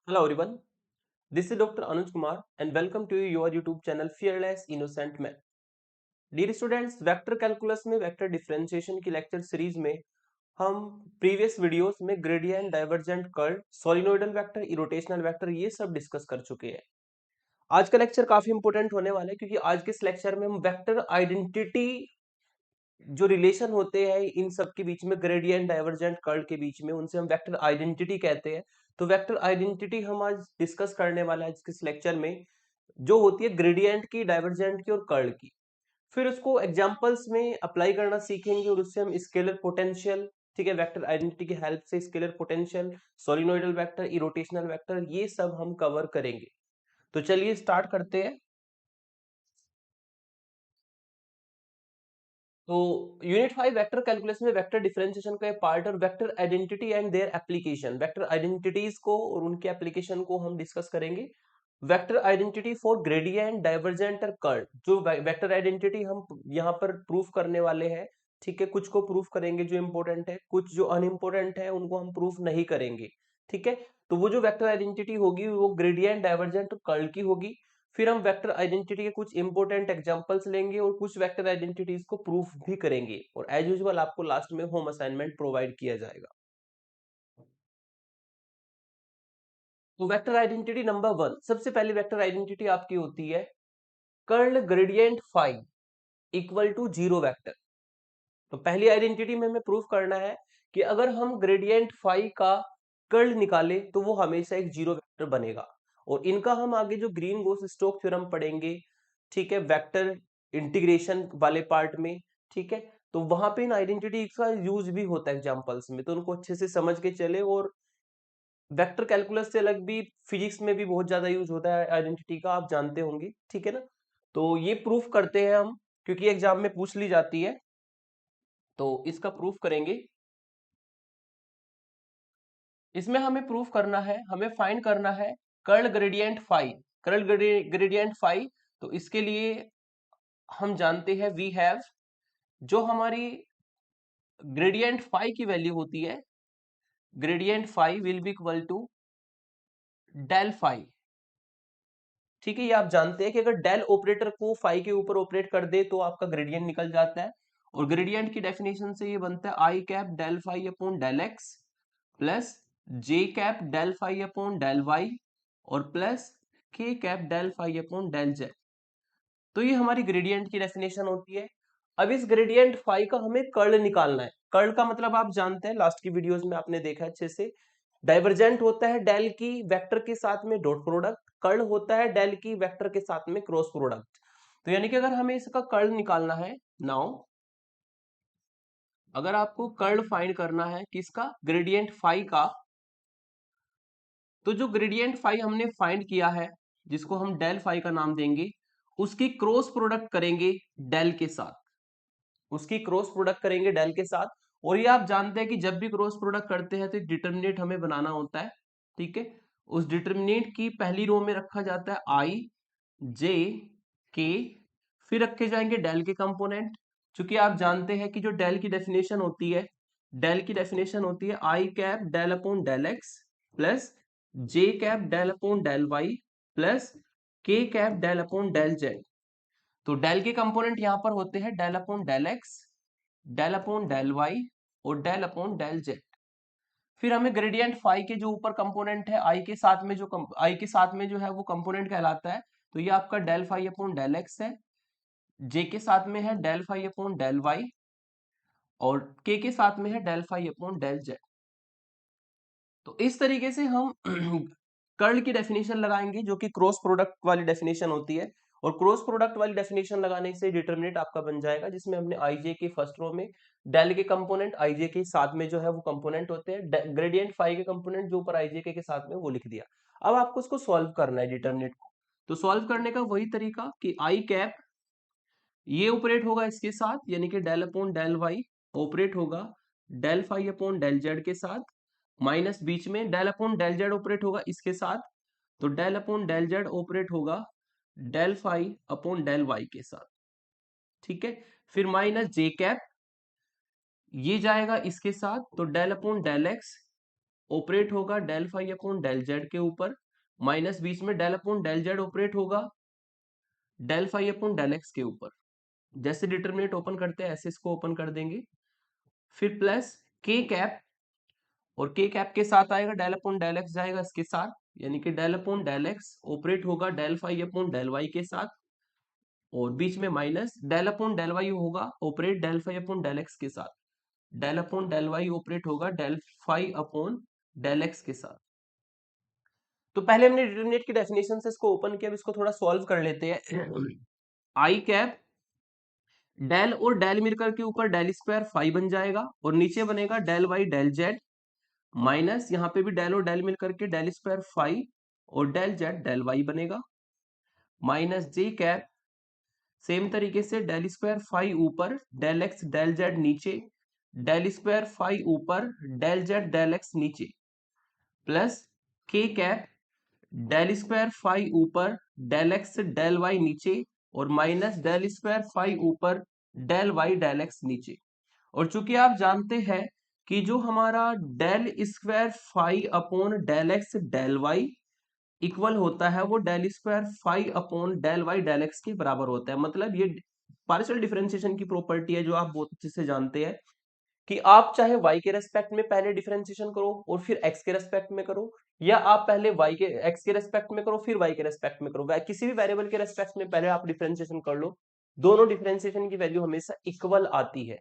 Hello everyone, this is Dr. Anuj Kumar and welcome to your YouTube channel Fearless Innocent Man. Dear students, vector calculus में vector differentiation की lecture series में हम previous videos में gradient, divergent, curl, सोलिनोइडल vector, irrotational vector ये सब discuss कर चुके हैं। आज का लेक्चर काफी इंपॉर्टेंट होने वाला है क्योंकि आज के इस लेक्चर में हम वेक्टर आइडेंटिटी जो रिलेशन होते हैं इन सब के बीच में ग्रेडियंट, डाइवर्जेंट, कर्ल के बीच में उनसे हम वेक्टर आइडेंटिटी कहते हैं। तो वेक्टर आइडेंटिटी हम आज डिस्कस करने वाला है इस लेक्चर में, जो होती है ग्रेडियंट की, डाइवर्जेंट की और कर्ल की। फिर उसको एग्जांपल्स में अप्लाई करना सीखेंगे और उससे हम स्केलर पोटेंशियल, ठीक है, वेक्टर आइडेंटिटी की हेल्प से scalar potential, सोलिनोइडल vector, irrotational vector ये सब हम कवर करेंगे। तो चलिए स्टार्ट करते हैं। तो यूनिट 5 वेक्टर कैलकुलस में वेक्टर डिफरेंशिएशन का पार्ट और vector identity and their application, vector identities को और उनके एप्लीकेशन को हम डिस्कस करेंगे। Vector identity for gradient, divergent और कर्ल, जो वेक्टर आइडेंटिटी हम यहाँ पर प्रूफ करने वाले हैं, ठीक है, कुछ को प्रूफ करेंगे जो इंपॉर्टेंट है, कुछ जो अनइंपॉर्टेंट है उनको हम प्रूफ नहीं करेंगे, ठीक है। तो वो जो वेक्टर आइडेंटिटी होगी वो ग्रेडियंट, डाइवर्जेंट और कर्ल की होगी। फिर हम वेक्टर आइडेंटिटी के कुछ इंपॉर्टेंट एग्जांपल्स लेंगे और कुछ वेक्टर आइडेंटिटीज को प्रूफ भी करेंगे और एज यूजुअल आपको लास्ट में होम असाइनमेंट प्रोवाइड किया जाएगा। तो वेक्टर आइडेंटिटी नंबर 1, सबसे पहली वेक्टर आइडेंटिटी आपकी होती है curl gradient phi equal to zero vector. तो पहली आइडेंटिटी में हमें प्रूफ करना है कि अगर हम ग्रेडियंट फाई का कर्ल निकाले तो वो हमेशा एक जीरो वेक्टर बनेगा। और इनका हम आगे जो ग्रीन गोस स्टोक थ्योरम पढ़ेंगे, ठीक है, वेक्टर इंटीग्रेशन वाले पार्ट में, ठीक है, तो वहां पे इन आइडेंटिटी का यूज भी होता है एग्जांपल्स में, तो उनको अच्छे से समझ के चले। और वेक्टर कैलकुलस से अलग भी फिजिक्स में भी बहुत ज्यादा यूज होता है आइडेंटिटी का, आप जानते होंगे, ठीक है ना। तो ये प्रूफ करते हैं हम क्योंकि एग्जाम में पूछ ली जाती है, तो इसका प्रूफ करेंगे। इसमें हमें प्रूफ करना है, हमें फाइंड करना है curl gradient phi, curl gradient phi. तो इसके लिए हम जानते हैं वी हैव, जो हमारी ग्रेडियंट फाई की वैल्यू होती है, gradient phi will be equal to del phi, ठीक है। ये आप जानते हैं कि अगर डेल ऑपरेटर को फाई के ऊपर ऑपरेट कर दे तो आपका ग्रेडियंट निकल जाता है। और ग्रेडियंट की डेफिनेशन से ये बनता है i cap del phi upon del x plus j cap del phi upon del Y और प्लस के cap del phi upon del Z. तो ये हमारी ग्रेडियंट की डेफिनेशन होती है। अब इस ग्रेडियंट फाई का हमें कर्ल निकालना है। कर्ल का मतलब आप जानते हैं, लास्ट की वीडियोस में आपने देखा अच्छे से, डाइवर्जेंट होता है डेल की वेक्टर के साथ में डॉट प्रोडक्ट, कर्ल होता है डेल की वेक्टर के साथ में क्रॉस प्रोडक्ट। तो यानी कि अगर हमें इसका कर्ल निकालना है, नाउ अगर आपको कर्ल फाइंड करना है किसका, ग्रेडियंट फाई का, तो जो ग्रेडियंट फाई हमने फाइंड किया है, जिसको हम डेल फाई का नाम देंगे, उसकी क्रॉस प्रोडक्ट करेंगे डेल के साथ, उसकी क्रॉस प्रोडक्ट करेंगे डेल के साथ। और ये आप जानते हैं कि जब भी क्रॉस प्रोडक्ट करते हैं तो एक डिटर्मिनेंट हमें बनाना होता है, ठीक है। उस डिटर्मिनेंट की पहली रो में रखा जाता है आई जे के, फिर रखे जाएंगे डेल के कंपोनेंट। क्योंकि आप जानते हैं कि जो डेल की डेफिनेशन होती है, डेल की डेफिनेशन होती है i cap del upon del x plus j cap del upon del y plus के cap del upon del Z. तो डेल के कंपोनेंट यहां पर होते हैं del upon del x, del upon del Y और डेल अपॉन डेल जेड। फिर हमें ग्रेडियंट फाई के जो ऊपर कंपोनेंट है आई के साथ में, जो आई के साथ में जो है वो कंपोनेंट कहलाता है, तो ये आपका del phi upon del X है, जे के साथ में है del phi upon del Y और के साथ में है del phi upon del Z. तो इस तरीके से हम कर्ल की डेफिनेशन लगाएंगे जो कि क्रॉस प्रोडक्ट वाली डेफिनेशन होती है। और क्रॉस प्रोडक्ट वाली डेफिनेशन लगाने से डिटरमिनेंट आपका बन जाएगा, जिसमें हमने आईजे के फर्स्ट रो में डेल के कंपोनेंट आईजे के साथ में जो है वो कंपोनेंट होते हैं, ग्रेडियंट फाई के कंपोनेंट जो ऊपर आईजे के साथ में वो लिख दिया। अब आपको उसको सॉल्व करना है डिटरमिनेंट को। तो सॉल्व करने का वही तरीका कि आई कैप ये ऑपरेट होगा इसके साथ, यानी कि del upon del y operate होगा del phi upon del z के साथ, माइनस बीच में del upon del z operate होगा इसके साथ, तो del upon del z operate होगा del phi upon del y के साथ, ठीक है। फिर माइनस जे कैप ये जाएगा इसके साथ, तो del upon del x operate होगा del phi upon del z के ऊपर, माइनस बीच में del upon del z operate होगा del phi upon del x के ऊपर। जैसे डिटरमिनेंट ओपन करते हैं ऐसे इसको ओपन कर देंगे, फिर प्लस के कैप, और के कैप के साथ आएगा डेल अपॉन डेल एक्स जाएगा इसके साथ, यानी कि del upon del x operate होगा del phi upon del y के साथ, और बीच में minus del upon del y होगा operate del phi upon del x के साथ, del upon del y operate होगा del phi upon del x के साथ। तो पहले हमने डिटरमिनेंट की डेफिनेशन से इसको ओपन किया, अब इसको थोड़ा सॉल्व कर लेते हैं। आई कैप डेल और डेल मिलकर के ऊपर डेल स्क्वायर फाई बन जाएगा, और नीचे बनेगा del Y del Z, minus यहाँ पे भी डेल और डेल मिलकर के डेल स्क्वायर फाई और डेल जेड डेल वाई बनेगा, माइनस जे कैप सेम तरीके से डेल स्क्वायर फाई ऊपर डेल एक्स डेल जेड नीचे, डेल स्क्वायर फाई ऊपर डेल जेड डेल एक्स नीचे, प्लस के कैप डेल स्क्वायर फाई ऊपर डेल एक्स डेल वाई नीचे, और माइनस डेल स्क्वायर फाई ऊपर डेल वाई डेल एक्स नीचे। और चूंकि आप जानते हैं कि जो हमारा del square phi upon del x del Y equal होता है वो del square phi upon del Y del x के बराबर होता है, मतलब ये पार्शियल डिफरेंशिएशन की प्रॉपर्टी है जो आप बहुत अच्छे से जानते हैं कि आप चाहे y के रेस्पेक्ट में पहले डिफरेंशिएशन करो और फिर x के रेस्पेक्ट में करो, या आप पहले x के रेस्पेक्ट में करो फिर y के रेस्पेक्ट में करो, किसी भी वेरिएबल के रेस्पेक्ट में पहले आप डिफरेंशिएशन कर लो, दोनों डिफरेंशिएशन की वैल्यू हमेशा इक्वल आती है।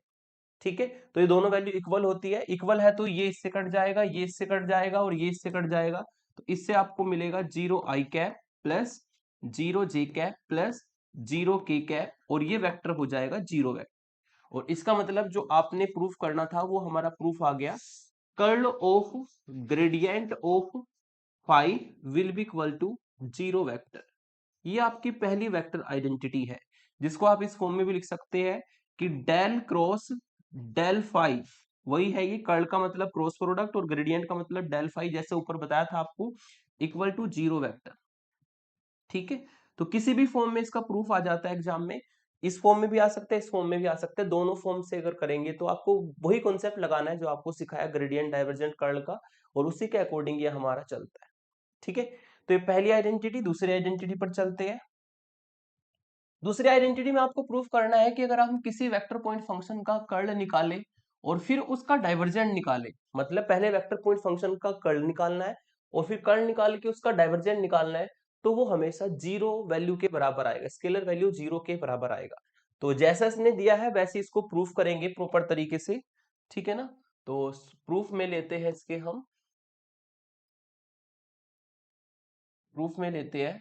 ठीक है, तो ये दोनों वैल्यू इक्वल होती है, इक्वल है तो ये इससे कट जाएगा, ये इससे कट जाएगा और ये इससे कट जाएगा, तो इससे आपको मिलेगा 0 आई कैप प्लस 0 जे कैप प्लस 0 के कैप, और ये वेक्टर हो जाएगा 0 वेक्टर। और इसका मतलब जो आपने प्रूफ करना था वो हमारा प्रूफ आ गया, curl of gradient of phi will be equal to 0 vector. ये आपकी पहली वेक्टर आइडेंटिटी है, जिसको आप इस फॉर्म में भी लिख सकते हैं कि डेल क्रॉस डेल फाई, वही है ये, कर्ल का मतलब क्रॉस प्रोडक्ट और ग्रेडियंट का मतलब डेल फाई, जैसे ऊपर बताया था आपको, इक्वल टू 0 वेक्टर। ठीक है, तो किसी भी फॉर्म में इसका प्रूफ आ जाता है एग्जाम में, इस फॉर्म में भी आ सकता है इस फॉर्म में भी आ सकता है, दोनों फॉर्म से अगर करेंगे तो आपको वही कॉन्सेप्ट लगाना है जो आपको सिखाया ग्रेडियंट डाइवर्जेंट कर्ल का, और उसी के अकॉर्डिंग ये हमारा चलता है। ठीक है, तो ये पहली आइडेंटिटी। दूसरी आइडेंटिटी पर चलते हैं। दूसरी आइडेंटिटी में आपको प्रूफ करना है कि अगर हम किसी वेक्टर पॉइंट फंक्शन का कर्ल निकालें और फिर उसका डाइवर्जेंट निकालें, मतलब पहले वेक्टर पॉइंट फंक्शन का कर्ल निकालना है और फिर कर्ल निकाल के उसका डाइवर्जेंट निकालना है, तो वो हमेशा 0 वैल्यू के बराबर आएगा, स्केलर वैल्यू 0 के बराबर आएगा। तो जैसा इसने दिया है वैसे इसको प्रूफ करेंगे प्रॉपर तरीके से। ठीक है ना, तो प्रूफ में लेते हैं इसके, हम प्रूफ में लेते हैं।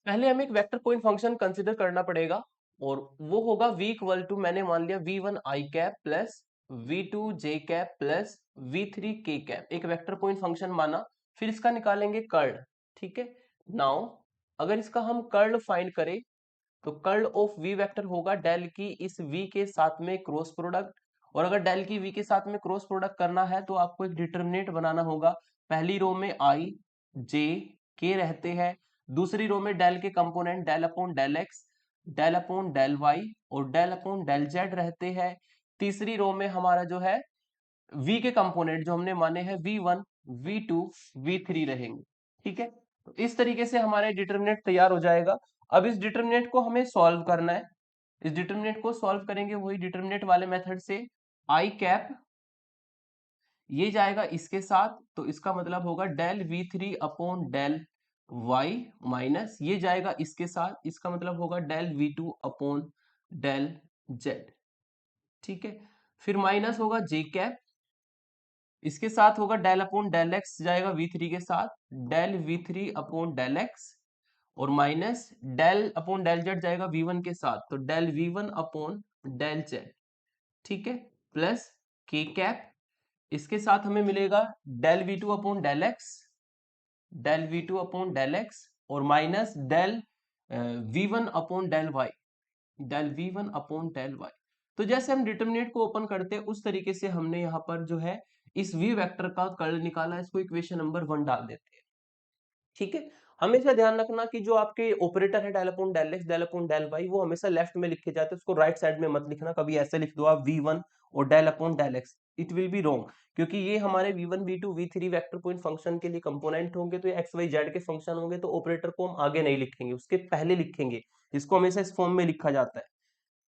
पहले हमें एक वेक्टर पॉइंट फंक्शन कंसिडर करना पड़ेगा, और वो होगा v इक्वल टू, मैंने मान लिया v1 आई कैप प्लस v2 जे कैप प्लस v3 के कैप, एक वेक्टर पॉइंट फंक्शन माना, फिर इसका निकालेंगे कर्ल। ठीक है, नाउ अगर इसका हम कर्ल फाइंड करें तो कर्ल ऑफ v वेक्टर होगा डेल की इस v के साथ में क्रॉस प्रोडक्ट, और अगर डेल की v के साथ में क्रॉस प्रोडक्ट करना है तो आपको एक डिटरमिनेंट बनाना होगा, पहली रो में i j k रहते हैं, दूसरी रो में डेल के component del upon del x del upon del Y और डेल अपॉन डेल जेड रहते हैं, तीसरी रो में हमारा जो है v के कंपोनेंट जो हमने माने हैं v1 v2 v3 रहेंगे। ठीक है, तो इस तरीके से हमारा डिटरमिनेंट तैयार हो जाएगा। अब इस डिटरमिनेंट को हमें सॉल्व करना है, इस डिटरमिनेंट को सॉल्व करेंगे वही डिटरमिनेंट वाले मेथड से, आई कैप ये जाएगा इसके साथ, तो इसका मतलब होगा del v3 upon del y minus ये जाएगा इसके साथ, इसका मतलब होगा del v2 upon del z। ठीक है, फिर माइनस होगा j कैप, इसके साथ होगा डेल अपॉन डेल एक्स जाएगा v3 के साथ, del v3 upon del x, और minus del upon del z जाएगा v1 के साथ, तो del v1 upon del Z. ठीक है, प्लस के कैप, इसके साथ हमें मिलेगा del v2 upon del x, del v2 upon del x, और minus del v1 upon del y, del v1 upon del y। तो जैसे हम डिटरमिनेंट को ओपन करते हैं उस तरीके से हमने यहाँ पर जो है इस v वेक्टर का कर्ल निकाला, इसको इक्वेशन नंबर 1 डाल देते हैं। ठीक है, हमेशा ध्यान रखना कि जो आपके ऑपरेटर है del upon del x del upon del Y वो हमेशा लेफ्ट में लिखे जाते हैं, उसको राइट साइड में मत लिखना, कभी ऐसे लिख दो आप v1 और del upon del X, it will be wrong, क्योंकि ये हमारे v1 v2 v3 vector point function के लिए कंपोनेंट होंगे, तो ये एक्स वाई जेड के फंक्शन होंगे, तो ऑपरेटर को हम आगे नहीं लिखेंगे, उसके पहले लिखेंगे, इसको हमेशा इस फॉर्म में लिखा जाता है।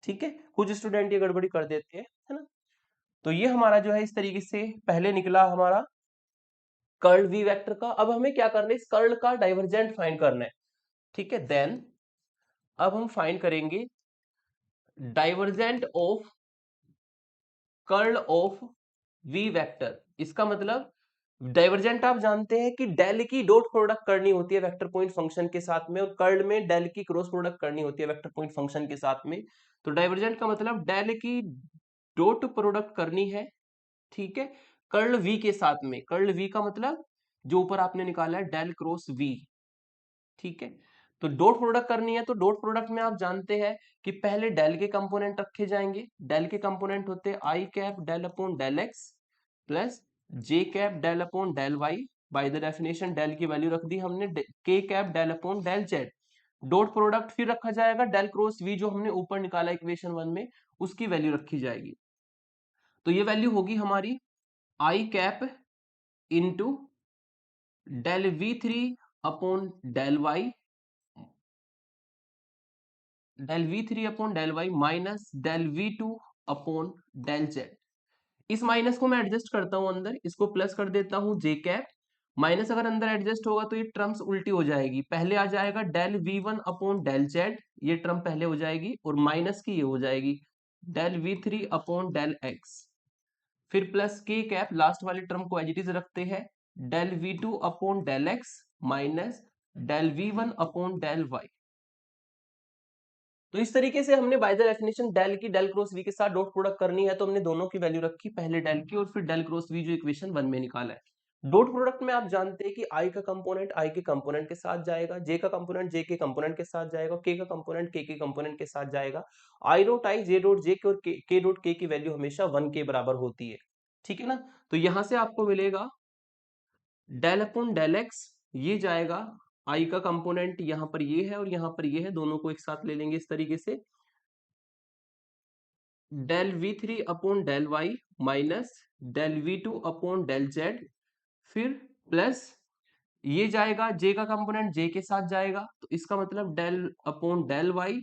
ठीक है, कुछ स्टूडेंट ये गड़बड़ी कर देते हैं, है ना। तो ये हमारा जो है इस तरीके से पहले निकला हमारा कर्ल v वेक्टर का। अब हमें क्या करना है, इस कर्ल का डाइवर्जेंट फाइंड करना है। ठीक है, देन अब हम फाइंड करेंगे divergent of curl of v vector. इसका मतलब डाइवर्जेंट आप जानते हैं कि डेल की डॉट प्रोडक्ट करनी होती है वेक्टर पॉइंट फंक्शन के साथ में, और कर्ल में डेल की क्रॉस प्रोडक्ट करनी होती है वेक्टर पॉइंट फंक्शन के साथ में। तो डाइवर्जेंट का मतलब डेल की डॉट प्रोडक्ट करनी है, ठीक है, कर्ल v के साथ में। कर्ल v का मतलब जो ऊपर आपने निकाला है डेल क्रॉस v, ठीक है। तो डॉट प्रोडक्ट करनी है, तो डॉट प्रोडक्ट में आप जानते हैं कि पहले डेल के कंपोनेंट रखे जाएंगे। डेल के कंपोनेंट होते हैं i cap del upon del x plus j cap del upon del y. By the definition del की वैल्यू रख दी हमने k cap del upon del z. Dot product फिर रखा जाएगा डेल क्रॉस वी, जो हमने ऊपर निकाला इक्वेशन 1 में, उसकी वैल्यू रखी जाएगी। तो ये वैल्यू होगी हमारी i cap into del we three upon del Y, del we three upon del Y minus del we two upon del z. इस माइनस को मैं एडजस्ट करता हूं अंदर, इसको प्लस कर देता हूं जे कैप। माइनस अगर अंदर एडजस्ट होगा तो ये टर्म्स उल्टी हो जाएगी, पहले आ जाएगा del we one upon del Z, ये टर्म पहले हो जाएगी, और माइनस की ये हो जाएगी del we three upon del X. फिर प्लस के कैप, लास्ट वाले टर्म को एज इट इज रखते हैं, del we two upon del X minus del we one upon del Y. तो इस तरीके से हमने बाय द डेफिनेशन डेल की डेल क्रॉस वी के साथ डॉट प्रोडक्ट करनी है, तो हमने दोनों की वैल्यू रखी, पहले डेल की और फिर डेल क्रॉस वी, जो इक्वेशन 1 में निकाला है। डॉट प्रोडक्ट में आप जानते हैं कि आई का कंपोनेंट आई के कंपोनेंट के साथ जाएगा, जे का कंपोनेंट जे के कंपोनेंट के साथ जाएगा, के का कंपोनेंट के कंपोनेंट के साथ जाएगा। I dot I, J dot J और के डॉट के की वैल्यू हमेशा 1 के बराबर होती है, ठीक है ना। तो यहां से आपको मिलेगा डेल अपॉन डेल एक्स, ये जाएगा, आई का कंपोनेंट यहां पर ये है और यहां पर ये है, दोनों को एक साथ ले लेंगे इस तरीके से, del we three upon del Y minus del we two upon del Z. फिर प्लस ये जाएगा, जे का कंपोनेंट जे के साथ जाएगा, तो इसका मतलब डेल अपॉन डेल वाई,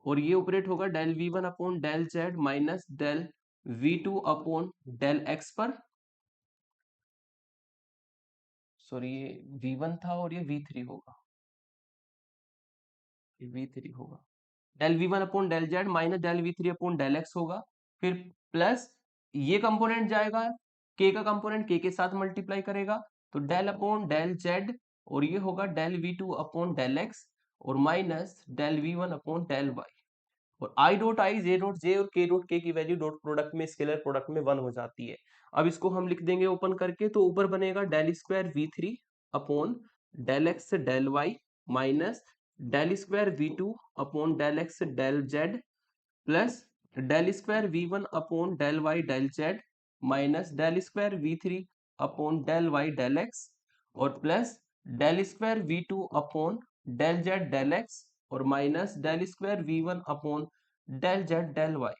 और ये ऑपरेट होगा del we one upon del Z minus del we two upon del X पर। सॉरी, ये वी वन था और ये वी थ्री होगा, ये वी थ्री होगा, del we one upon del Z minus del we three upon del X होगा। फिर प्लस ये कंपोनेंट जाएगा, के का कंपोनेंट के साथ मल्टीप्लाई करेगा, तो डेल अपॉन डेल जेड, और ये होगा del we two upon del x, और minus del we one upon del Y. और i dot I, J dot J और के डॉट के की वैल्यू डॉट प्रोडक्ट में, स्केलर प्रोडक्ट में 1 हो जाती है। अब इसको हम लिख देंगे ओपन करके, तो ऊपर बनेगा del square v three upon del x del Y minus del square v two upon del x del z plus del square v one upon del Y del Z minus del square v three upon del Y del x, और plus del square v two upon del Z del x, और minus del square v one upon del Z del y.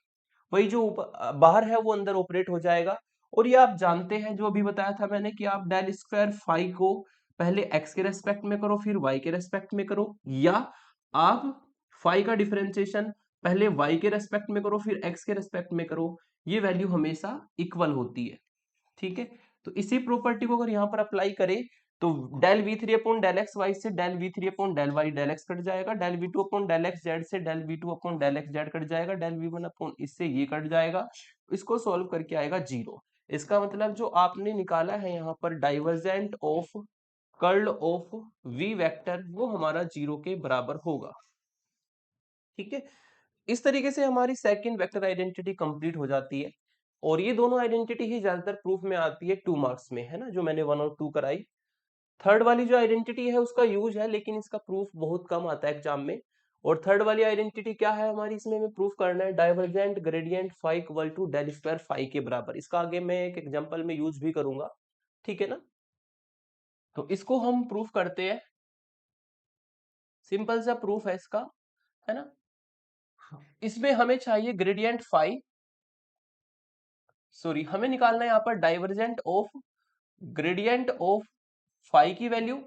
वही जो बाहर है वो अंदर operate हो जाएगा। और ये आप जानते हैं, जो अभी बताया था मैंने, कि आप डेल स्क्वायर फाई को पहले एक्स के रेस्पेक्ट में करो फिर वाई के रेस्पेक्ट में करो, या आप फाई का डिफरेंशिएशन पहले y के रेस्पेक्ट में करो फिर x के रेस्पेक्ट में करो, ये वैल्यू हमेशा इक्वल होती है, ठीक है। तो इसी प्रॉपर्टी को अगर यहाँ पर अप्लाई करें, तो del we three upon del x y से del we three upon del Y del x cut जाएगा, del we two upon del x z से del we two upon del x z cut जाएगा, del we one upon इससे ये cut जाएगा, इसको solve करके आएगा 0। इसका मतलब जो आपने निकाला है यहाँ पर divergent of curl of V vector, वो हमारा 0 के बराबर होगा, ठीक है। इस तरीके से हमारी सेकंड वेक्टर आइडेंटिटी कंप्लीट हो जाती है, और ये दोनों आइडेंटिटी ही ज्यादातर प्रूफ में आती है 2 मार्क्स में, है ना, जो मैंने 1 और 2 कराई। थर्ड वाली जो आइडेंटिटी है उसका यूज है, लेकिन इसका प्रूफ बहुत कम आता है एग्जाम में। और थर्ड वाली आइडेंटिटी क्या है हमारी, इसमें हमें प्रूफ करना है divergent gradient phi equal to del square phi के बराबर। इसका आगे मैं एक एग्जांपल में यूज भी करूंगा, ठीक है ना। तो इसको हम प्रूफ करते हैं, सिंपल सा प्रूफ है इसका, है ना। इसमें हमें चाहिए ग्रेडियंट फाई सॉरी, हमें निकालना है यहाँ पर divergent of gradient of phi की वैल्यू।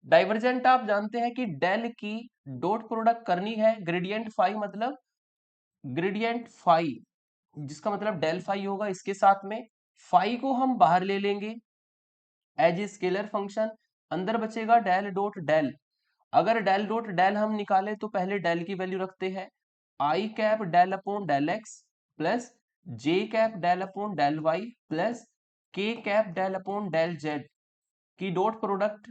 डाइवर्जेंट आप जानते हैं कि डेल की डॉट प्रोडक्ट करनी है, ग्रेडियंट फाई मतलब ग्रेडियंट फाई, जिसका मतलब डेल फाई होगा इसके साथ में। फाई को हम बाहर ले लेंगे एज ए स्केलर फंक्शन, अंदर बचेगा डेल डॉट डेल। अगर डेल डॉट डेल हम निकाले तो पहले डेल की वैल्यू रखते हैं, i cap del upon del x plus j cap del upon del y plus के cap del upon del z की dot product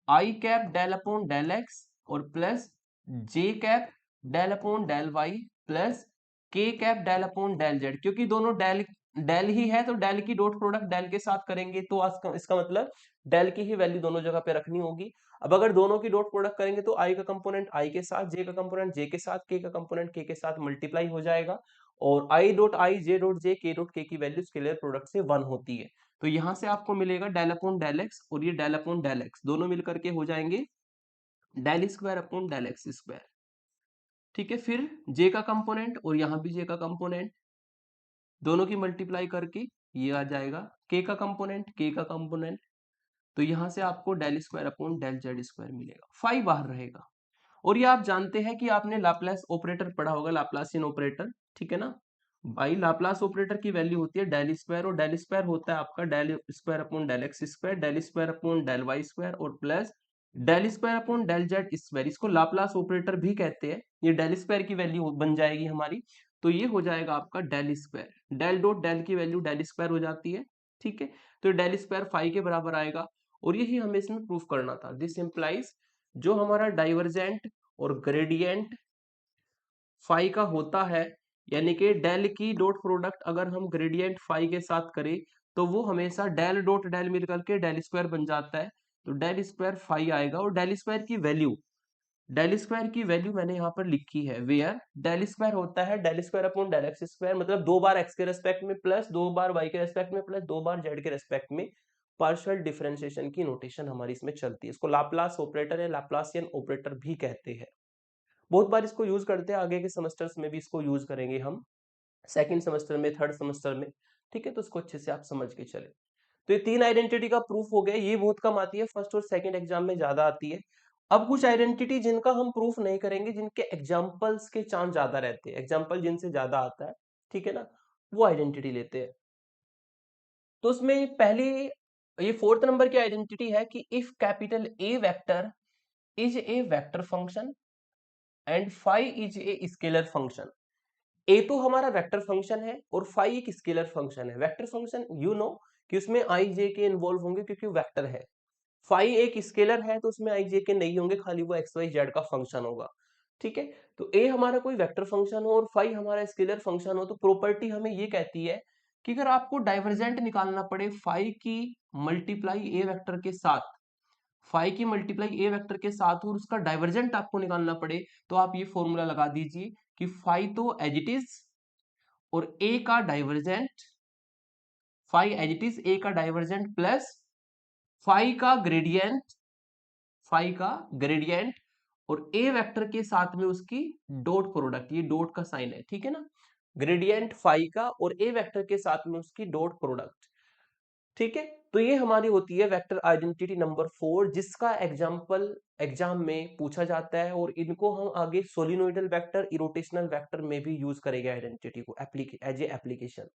i cap del upon del x और plus j cap del upon del y plus के cap del upon del z. क्योंकि दोनों del del ही है तो del की dot product del के साथ करेंगे, तो इसका मतलब डेल की ही वैल्यू दोनों जगह पे रखनी होगी। अब अगर दोनों की डॉट प्रोडक्ट करेंगे तो आई का कंपोनेंट आई के साथ, जे का कंपोनेंट जे के साथ, के का कंपोनेंट के साथ मल्टीप्लाई हो जाएगा और i dot I, J dot J, के डॉट के की वैल्यू स्केलर प्रोडक्ट से 1 होती है। तो यहां से आपको मिलेगा डेल अपॉन डेल एक्स और ये डेल अपॉन डेल एक्स दोनों मिलकर के हो जाएंगे del square upon del x square. ठीक है, फिर जे का कंपोनेंट और यहां भी जे का कंपोनेंट दोनों की मल्टीप्लाई करके ये आ जाएगा के का कंपोनेंट। तो यहां से आपको del square upon del Z square मिलेगा, फाई बाहर रहेगा। और ये आप जानते हैं कि आपने लाप्लास ऑपरेटर पढ़ा होगा, लाप्लासियन ऑपरेटर, ठीक है ना भाई। लाप्लास ऑपरेटर की वैल्यू होती है डेल स्क्वायर और डेल स्क्वायर होता है आपका del square upon del x square, del square upon del y square और plus del square upon del Z square. इसको लाप्लास ऑपरेटर भी कहते हैं। ये डेल स्क्वायर की वैल्यू बन जाएगी हमारी, तो ये हो जाएगा आपका del square, del dot del की वैल्यू डेल स्क्वायर हो जाती है। ठीक है, तो डेल स्क्वायर फाई के बराबर आएगा और यही हमें इसमें प्रूफ करना था। दिस इंप्लाइज जो हमारा डाइवर्जेंट और ग्रेडियंट फाई का होता है, यानी कि डेल की डॉट प्रोडक्ट अगर हम ग्रेडियंट फाई के साथ करें तो वो हमेशा डेल डॉट डेल मिलकर के डेल स्क्वायर बन जाता है। तो डेल स्क्वायर फाई आएगा और डेल स्क्वायर की वैल्यू मैंने यहाँ पर लिखी है, वेयर डेल स्क्वायर होता है del square upon del x square, मतलब 2 बार एक्स के रेस्पेक्ट में प्लस 2 बार वाई के रेस्पेक्ट में प्लस 2 बार जेड के रेस्पेक्ट में। पार्शियल डिफरेंशिएशन की नोटेशन हमारी इसमें चलती है। इसको लाप्लास ऑपरेटर या लाप्लासियन ऑपरेटर भी कहते हैं। बहुत बार इसको यूज करते हैं, आगे के सेमेस्टर्स में भी इसको यूज करेंगे हम, सेकंड सेमेस्टर में, थर्ड सेमेस्टर में। ठीक है, तो इसको अच्छे से आप समझ के चले। तो ये 3 आइडेंटिटी का प्रूफ हो गया, ये बहुत कम आती है, फर्स्ट और सेकंड एग्जाम में ज्यादा आती है। अब कुछ आइडेंटिटी जिनका हम प्रूफ नहीं करेंगे, जिनके एग्जाम्पल्स के चांस ज्यादा रहते हैं, एग्जाम्पल जिनसे ज्यादा आता है, ठीक है ना, वो आइडेंटिटी लेते हैं। तो उसमें पहली, ये 4th नंबर की आइडेंटिटी है कि if capital a vector is a vector function and phi is a scalar function. A तो हमारा वेक्टर फंक्शन है और फाई एक स्केलर फंक्शन है। वेक्टर फंक्शन यू नो कि उसमें आई जे के इन्वॉल्व होंगे क्योंकि वेक्टर है। फाई एक स्केलर है तो उसमें आई जे के नहीं होंगे, खाली वो एक्स वाई जेड का फंक्शन होगा। ठीक है, तो ए हमारा कोई वेक्टर फंक्शन हो और फाई हमारा स्केलर फंक्शन हो, तो प्रॉपर्टी हमें ये कहती है कि अगर आपको डाइवर्जेंट निकालना पड़े फाई की मल्टीप्लाई ए वेक्टर के साथ, फाई की मल्टीप्लाई ए वेक्टर के साथ और उसका डाइवर्जेंट आपको निकालना पड़े, तो आप ये फॉर्मूला लगा दीजिए कि फाई तो एज इट इज और ए का divergent, phi as it is A का डाइवर्जेंट प्लस फाई का ग्रेडियंट, फाई का ग्रेडियंट और ए वेक्टर के साथ में उसकी डॉट प्रोडक्ट, ये डॉट का साइन है, ठीक है ना, ग्रेडियंट फाई का और ए वेक्टर के साथ में उसकी डॉट प्रोडक्ट। ठीक है, तो ये हमारी होती है वेक्टर आइडेंटिटी नंबर 4, जिसका एग्जाम्पल एग्जाम में पूछा जाता है और इनको हम आगे सोलिनोइडल वेक्टर, इरोटेशनल वेक्टर में भी यूज करेंगे आइडेंटिटी को एज ए एप्लीकेशन।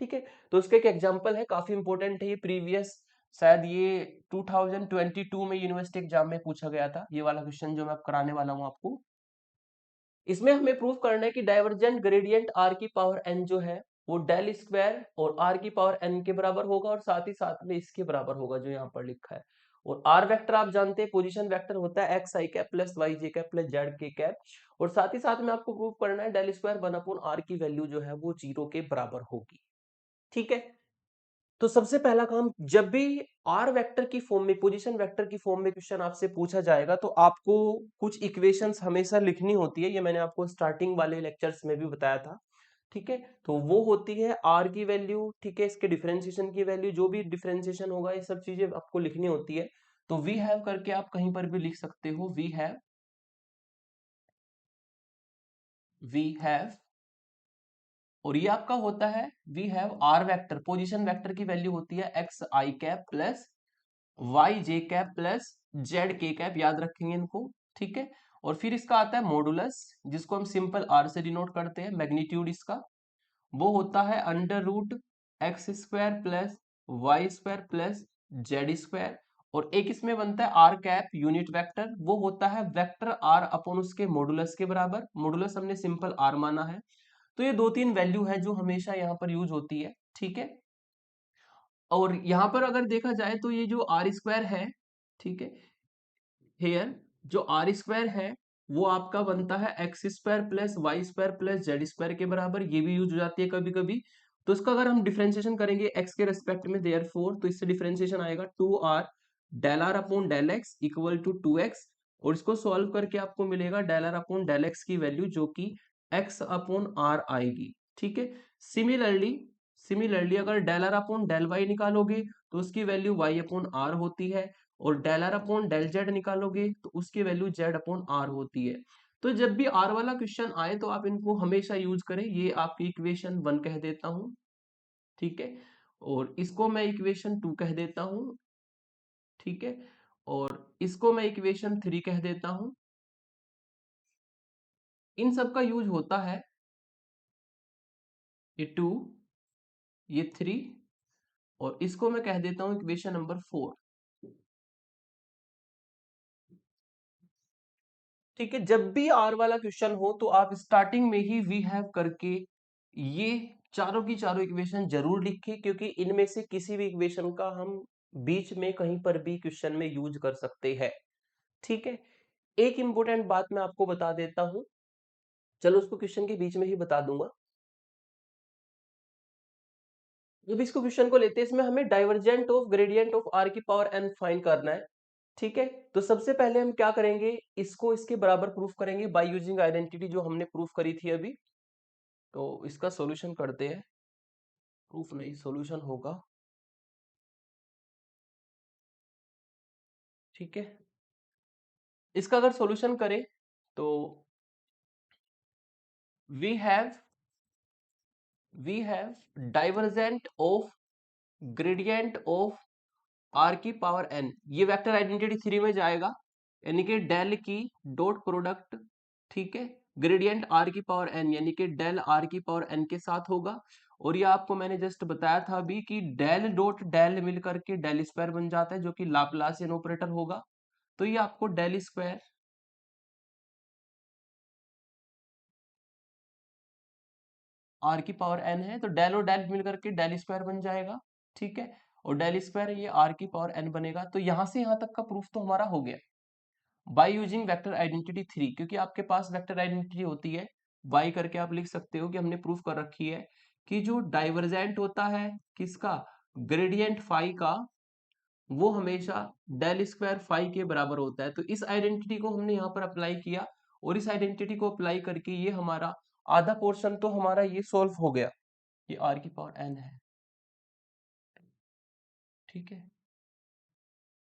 ठीक है, तो इसका एक एग्जाम्पल है, काफी इंपॉर्टेंट है ये, प्रीवियस शायद ये 2022 में यूनिवर्सिटी एग्जाम में पूछा गया था, ये वाला क्वेश्चन जो मैं अब कराने वाला हूं आपको। इसमें हमें प्रूफ करना है कि डाइवर्जेंट ग्रेडियंट आर की पावर एन जो है वो डेल स्क्वायर और आर की पावर एन के बराबर होगा और साथ ही साथ में इसके बराबर होगा जो यहाँ पर लिखा है। और आर वेक्टर आप जानते हैं पोजीशन वेक्टर होता है X I cap plus Y J cap plus Z के कैप, और साथ ही साथ में आपको प्रूफ करना है डेल स्क्वायर 1/r की वैल्यू जो है वो 0 के बराबर होगी। ठीक है, तो सबसे पहला काम, जब भी आर वेक्टर की फॉर्म में, पोजीशन वेक्टर की फॉर्म में क्वेश्चन आपसे पूछा जाएगा तो आपको कुछ इक्वेशंस हमेशा लिखनी होती है, ये मैंने आपको स्टार्टिंग वाले लेक्चर्स में भी बताया था। ठीक है, तो वो होती है आर की वैल्यू, ठीक है, इसके डिफरेंशिएशन की वैल्यू, जो भी डिफरेंशिएशन होगा ये सब चीजें आपको लिखनी होती है। तो वी हैव करके आप कहीं पर भी लिख सकते हो, वी हैव और ये आपका होता है we have R vector, position vector की वैल्यू होती है X I cap plus Y J cap plus Z के कैप, याद रखेंगे इनको, ठीक है। और फिर इसका आता है मॉडुलस, जिसको हम सिंपल आर से डिनोट करते हैं, मैग्नीट्यूड इसका वो होता है under root X square plus Y square plus Z square. और एक इसमें बनता है आर कैप यूनिट वेक्टर, वो होता है वेक्टर आर अपॉन उसके मॉडुलस के बराबर, मॉडुलस हमने सिंपल आर माना है। तो ये दो तीन वैल्यू है जो हमेशा यहाँ पर यूज होती है, ठीक है। और यहाँ पर अगर देखा जाए तो ये जो आर स्क्वायर है, ठीक है, हेयर जो आर स्क्वायर है वो आपका बनता है X square plus Y square plus Z square के बराबर, ये भी यूज हो जाती है कभी कभी। तो इसका अगर हम डिफरेंशिएशन करेंगे एक्स के रेस्पेक्ट में, देयरफॉर तो इससे डिफरेंशिएशन आएगा 2r del are upon del X equal to 2x। और इसको सॉल्व करके आपको मिलेगा del are upon del x की वैल्यू जो कि x अपॉन आर आएगी, ठीक है। सिमिलरली सिमिलरली अगर del are upon del Y निकालोगे तो उसकी वैल्यू y अपॉन आर होती है। और del are upon del Z निकालोगे तो उसकी वैल्यू जेड अपॉन आर होती है। तो जब भी आर वाला क्वेश्चन आए तो आप इनको हमेशा यूज करें। ये आपकी इक्वेशन 1 कह देता हूं, ठीक है। और इसको मैं इक्वेशन 2 कह देता हूं, ठीक है। और इसको मैं इक्वेशन 3 कह देता हूं। इन सब का यूज होता है, ये 2, ये 3, और इसको मैं कह देता हूं इक्वेशन नंबर 4, ठीक है। जब भी आर वाला क्वेश्चन हो तो आप स्टार्टिंग में ही वी हैव करके ये चारों की चारों इक्वेशन जरूर लिखें, क्योंकि इनमें से किसी भी इक्वेशन का हम बीच में कहीं पर भी क्वेश्चन में यूज कर सकते हैं, ठीक है। एक इंपॉर्टेंट बात मैं आपको बता देता हूं, चलो उसको क्वेश्चन के बीच में ही बता दूंगा। जब इसको क्वेश्चन को लेते हैं, इसमें हमें divergent of gradient of R की पावर एन फाइंड करना है, ठीक है। तो सबसे पहले हम क्या करेंगे, इसको इसके बराबर प्रूफ करेंगे बाय यूजिंग आइडेंटिटी जो हमने प्रूफ करी थी अभी। तो इसका सॉल्यूशन करते हैं, प्रूफ नहीं सॉल्यूशन होगा, ठीक है। इसका अगर सॉल्यूशन करें तो we have we have divergent of gradient of R की पावर एन, ये वेक्टर आइडेंटिटी 3 में जाएगा, यानी कि डेल की डॉट प्रोडक्ट, ठीक है, ग्रेडियंट आर की पावर एन यानी कि डेल आर की पावर एन के साथ होगा। और ये आपको मैंने जस्ट बताया था अभी कि डेल डॉट डेल मिलकर के डेल स्क्वायर बन जाता है जो कि लाप्लासियन ऑपरेटर होगा। तो ये आपको डेल स्क्वायर आर की पावर एन है, तो डेल और डेल मिलकर के डेल स्क्वायर बन जाएगा, ठीक है। और डेल स्क्वायर ये आर की पावर एन बनेगा। तो यहां से यहां तक का प्रूफ तो हमारा हो गया बाय यूजिंग वेक्टर आइडेंटिटी 3, क्योंकि आपके पास वेक्टर आइडेंटिटी होती है बाई करके आप लिख सकते हो कि हमने प्रूफ कर रखी है कि जो डाइवर्जेंट होता है किसका, ग्रेडियंट फाई का, वो हमेशा डेल स्क्वायर फाई के बराबर होता है। तो इस आइडेंटिटी को हमने यहाँ पर अप्लाई किया, और इस आइडेंटिटी को अप्लाई करके ये हमारा आधा पोर्शन तो हमारा ये सॉल्व हो गया, ये आर की पावर एन है, ठीक है।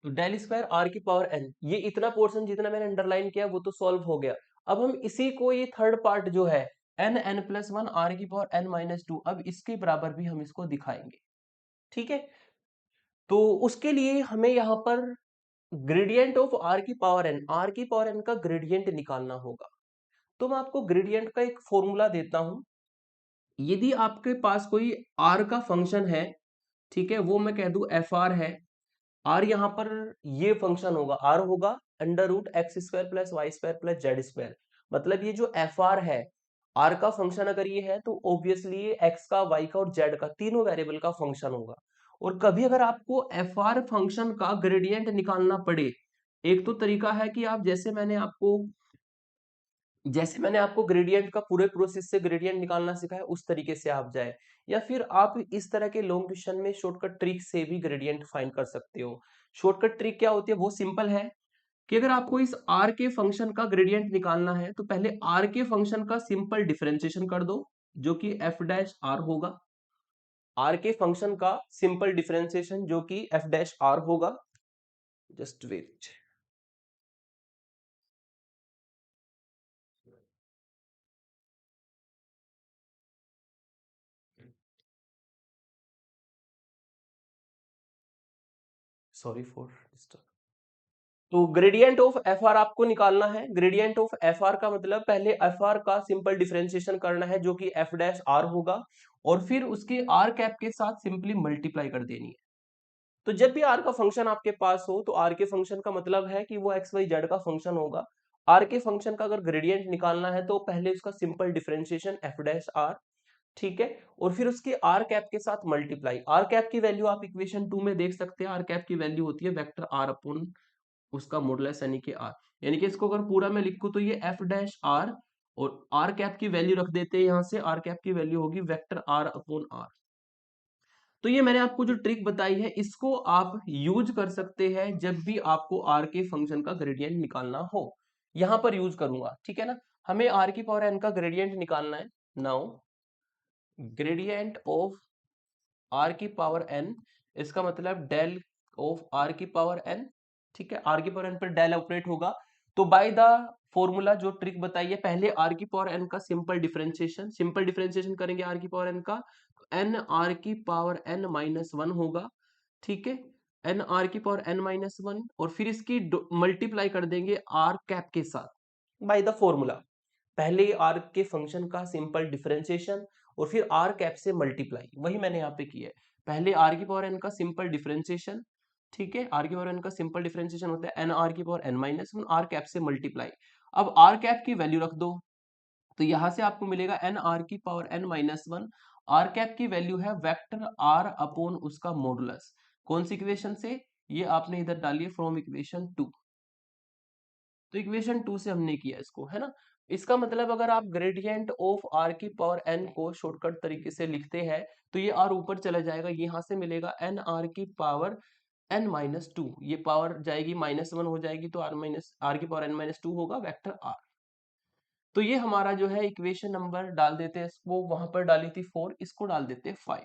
तो डेल स्क्वायर आर की पावर एन, ये इतना पोर्शन जितना मैंने अंडरलाइन किया वो तो सॉल्व हो गया। अब हम इसी को ये थर्ड पार्ट जो है N N plus one R की पावर एन माइनस टू, अब इसके बराबर भी हम इसको दिखाएंगे, ठीक है। तो उसके लिए हमें यहाँ पर ग्रेडियंट ऑफ आर की पावर एन, आर की पावर एन का ग्रेडियंट निकालना होगा। तो मैं आपको ग्रेडियंट का एक फॉर्मूला देता हूं। यदि आपके पास कोई आर का फंक्शन है, ठीक है, वो मैं कह दूं एफ आर है, आर यहाँ पर ये फंक्शन होगा, आर होगा under root X square plus Y square plus Z square. मतलब ये जो एफ आर है, आर का फंक्शन अगर ये है तो ऑब्वियसली ये एक्स का वाई का और जेड का तीनों वेरिएबल का फंक्शन होगा। और कभी अगर आपको एफ आर फंक्शन का ग्रेडियंट निकालना पड़े, एक तो तरीका है कि आप जैसे मैंने आपको ग्रेडियंट का पूरे प्रोसेस से ग्रेडियंट निकालना सिखाया उस तरीके से आप जाए, या फिर आप इस तरह के लॉन्ग क्वेश्चन में शॉर्टकट ट्रिक से भी ग्रेडियंट फाइंड कर सकते हो। शॉर्टकट ट्रिक क्या होती है, वो सिंपल है कि अगर आपको इस आर के फंक्शन का ग्रेडियंट निकालना है तो पहले आर के फंक्शन का सिंपल डिफरेंशिएशन कर दो, जो कि एफ डैश आर होगा। आर के फंक्शन का सिंपल डिफरेंशिएशन जो कि एफ डैश आर होगा, just wait. Sorry for disturb. तो ग्रेडियंट ऑफ एफ आर आपको निकालना है। ग्रेडियंट ऑफ एफ आर का मतलब पहले एफ आर का सिंपल डिफरेंशिएशन करना है जो कि एफ डैश आर होगा, और फिर उसके आर कैप के साथ सिंपली मल्टीप्लाई कर देनी है। तो जब भी आर का फंक्शन आपके पास हो तो आर के फंक्शन का मतलब है कि वो एक्स वाई जेड का फंक्शन होगा। आर के फंक्शन का अगर ग्रेडियंट निकालना है तो पहले उसका simple differentiation F dash R, ठीक है, और फिर उसके आर कैप के साथ मल्टीप्लाई। आर कैप की वैल्यू आप इक्वेशन 2 में देख सकते हैं। आर कैप की वैल्यू होती है वेक्टर आर अपॉन उसका मॉडुलस यानी कि आर। यानी कि इसको अगर पूरा मैं लिखूं तो ये एफ डैश आर, और आर कैप की वैल्यू रख देते हैं यहां से। आर कैप की वैल्यू होगी वेक्टर आर अपॉन आर। तो ये मैंने आपको जो ट्रिक बताई है इसको आप यूज कर सकते हैं जब भी आपको आर के फंक्शन का ग्रेडियंट निकालना हो। यहां पर यूज करूंगा, ठीक है ना। हमें आर की पावर एन का ग्रेडियंट निकालना है। नाउ ग्रेडियंट ऑफ आर की पावर एन, इसका मतलब डेल ऑफ आर की पावर एन, ठीक है। आर की पावर एन पर डेल ऑपरेट होगा। तो बाय द फॉर्मूला जो ट्रिक बताइए, पहले आर की पावर एन का सिंपल डिफरेंशिएशन करेंगे आर की पावर एन का, एन आर की पावर एन माइनस वन होगा, ठीक है। एन आर की पावर एन माइनस वन, और फिर इसकी मल्टीप्लाई कर देंगे आर कैप के साथ बाय द फॉर्मूला। पहले आर के फंक्शन का सिंपल डिफरेंशिएशन और फिर आर कैप से मल्टीप्लाई, वही मैंने यहाँ पे किया है। पहले आर की पावर एन का सिंपल डिफरेंशिएशन, ठीक है, आर की पावर एन का सिंपल डिफरेंशिएशन होता है एन आर की power N minus one, R cap से मल्टीप्लाई। अब आर कैप की वैल्यू रख दो, तो यहां से आपको मिलेगा एन आर की power N minus one. R cap की वैल्यू है वेक्टर आर अपॉन उसका मॉडुलस। कौन सी इक्वेशन से? ये आपने इधर डालिए फ्रॉम इक्वेशन 2। तो इक्वेशन 2 से हमने किया इसको, है ना। इसका मतलब अगर आप ग्रेडियंट ऑफ आर की पावर एन को शॉर्टकट तरीके से लिखते हैं तो ये आर ऊपर चला जाएगा, यहां से मिलेगा एन आर की पावर एन माइनस टू, ये पावर जाएगी माइनस वन हो जाएगी, तो आर की पावर एन माइनस टू होगा वेक्टर आर। तो ये हमारा जो है इक्वेशन नंबर डाल देते हैं, इसको वहां पर डाली थी 4, इसको डाल देते हैं 5।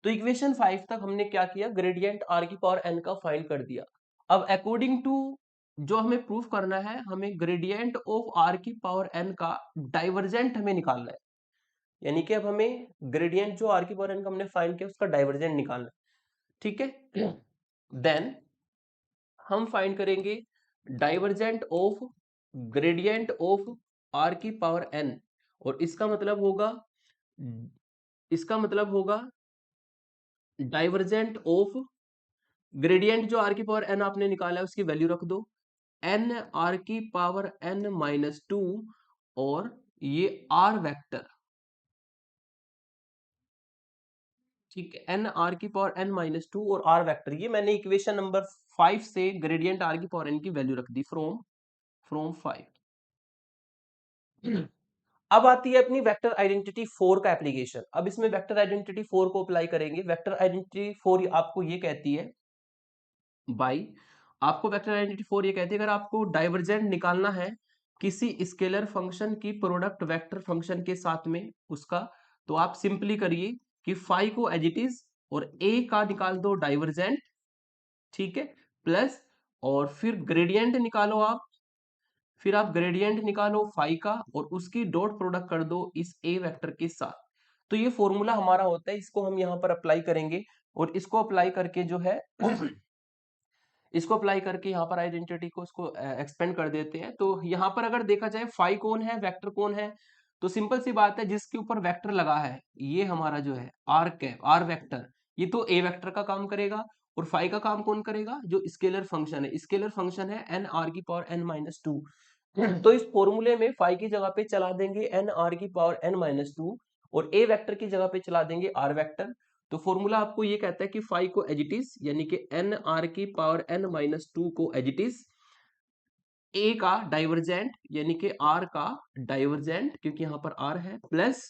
तो इक्वेशन 5 तक हमने क्या किया, ग्रेडियंट आर की पावर एन का फाइंड कर दिया। अब अकॉर्डिंग टू जो हमें प्रूफ करना है, हमें ग्रेडियंट ऑफ आर की पावर एन का डाइवर्जेंट हमें निकालना है। यानी कि अब हमें ग्रेडियंट जो आर की पावर एन का हमने फाइंड किया उसका डाइवर्जेंट निकालना है, ठीक है। देन हम फाइंड करेंगे divergent of gradient of R की पावर एन, और इसका मतलब होगा डाइवर्जेंट ऑफ ग्रेडियंट जो आर की पावर एन आपने निकाला है उसकी वैल्यू रख दो, एन आर की पावर एन माइनस टू, और ये आर वेक्टर, ठीक है, एन आर की पावर एन माइनस टू और आर वेक्टर। ये मैंने इक्वेशन नंबर 5 से ग्रेडियंट आर की पावर एन की वैल्यू रख दी फ्रॉम 5। अब आती है अपनी वेक्टर आइडेंटिटी 4 का एप्लीकेशन। अब इसमें वेक्टर आइडेंटिटी 4 को अप्लाई करेंगे। वेक्टर आइडेंटिटी 4 आपको ये कहती है बाई, आपको वेक्टर आइडेंटिटी 4 ये कहती है अगर आपको डाइवर्जेंट निकालना है किसी स्केलर फंक्शन की प्रोडक्ट वेक्टर फंक्शन के साथ में उसका, तो आप सिंपली करिए कि फाई को एज इट इज और ए का निकाल दो डाइवर्जेंट, ठीक है, प्लस और फिर ग्रेडियंट निकालो आप, फिर आप ग्रेडियंट निकालो फाई का और उसकी डॉट प्रोडक्ट कर दो इस ए वेक्टर के साथ। तो ये फॉर्मूला हमारा होता है, इसको हम यहाँ पर अप्लाई करेंगे, और इसको अप्लाई करके जो है इसको अप्लाई करके यहाँ पर आइडेंटिटी को उसको एक्सपेंड कर देते हैं। तो यहाँ पर अगर देखा जाए फाई कौन है, वेक्टर कौन है, तो सिंपल सी बात है जिसके ऊपर वेक्टर लगा है ये हमारा जो है आर कैप, आर वेक्टर, ये तो ए वेक्टर का काम करेगा। और फाई का काम कौन करेगा, जो स्केलर फंक्शन है, स्केलर फंक्शन है एन आर की पावर एन माइनस टू। तो इस फॉर्मूले में फाई की जगह पे चला देंगे एन आर की पावर एन माइनस टू, और ए वेक्टर की जगह पे चला देंगे आर वेक्टर। तो फॉर्मूला आपको ये कहता है कि फाई को एजिटिस यानी कि एन आर की पावर एन माइनस टू को एजिटिस, ए का डाइवर्जेंट यानी कि आर का डाइवर्जेंट क्योंकि यहां पर आर है, प्लस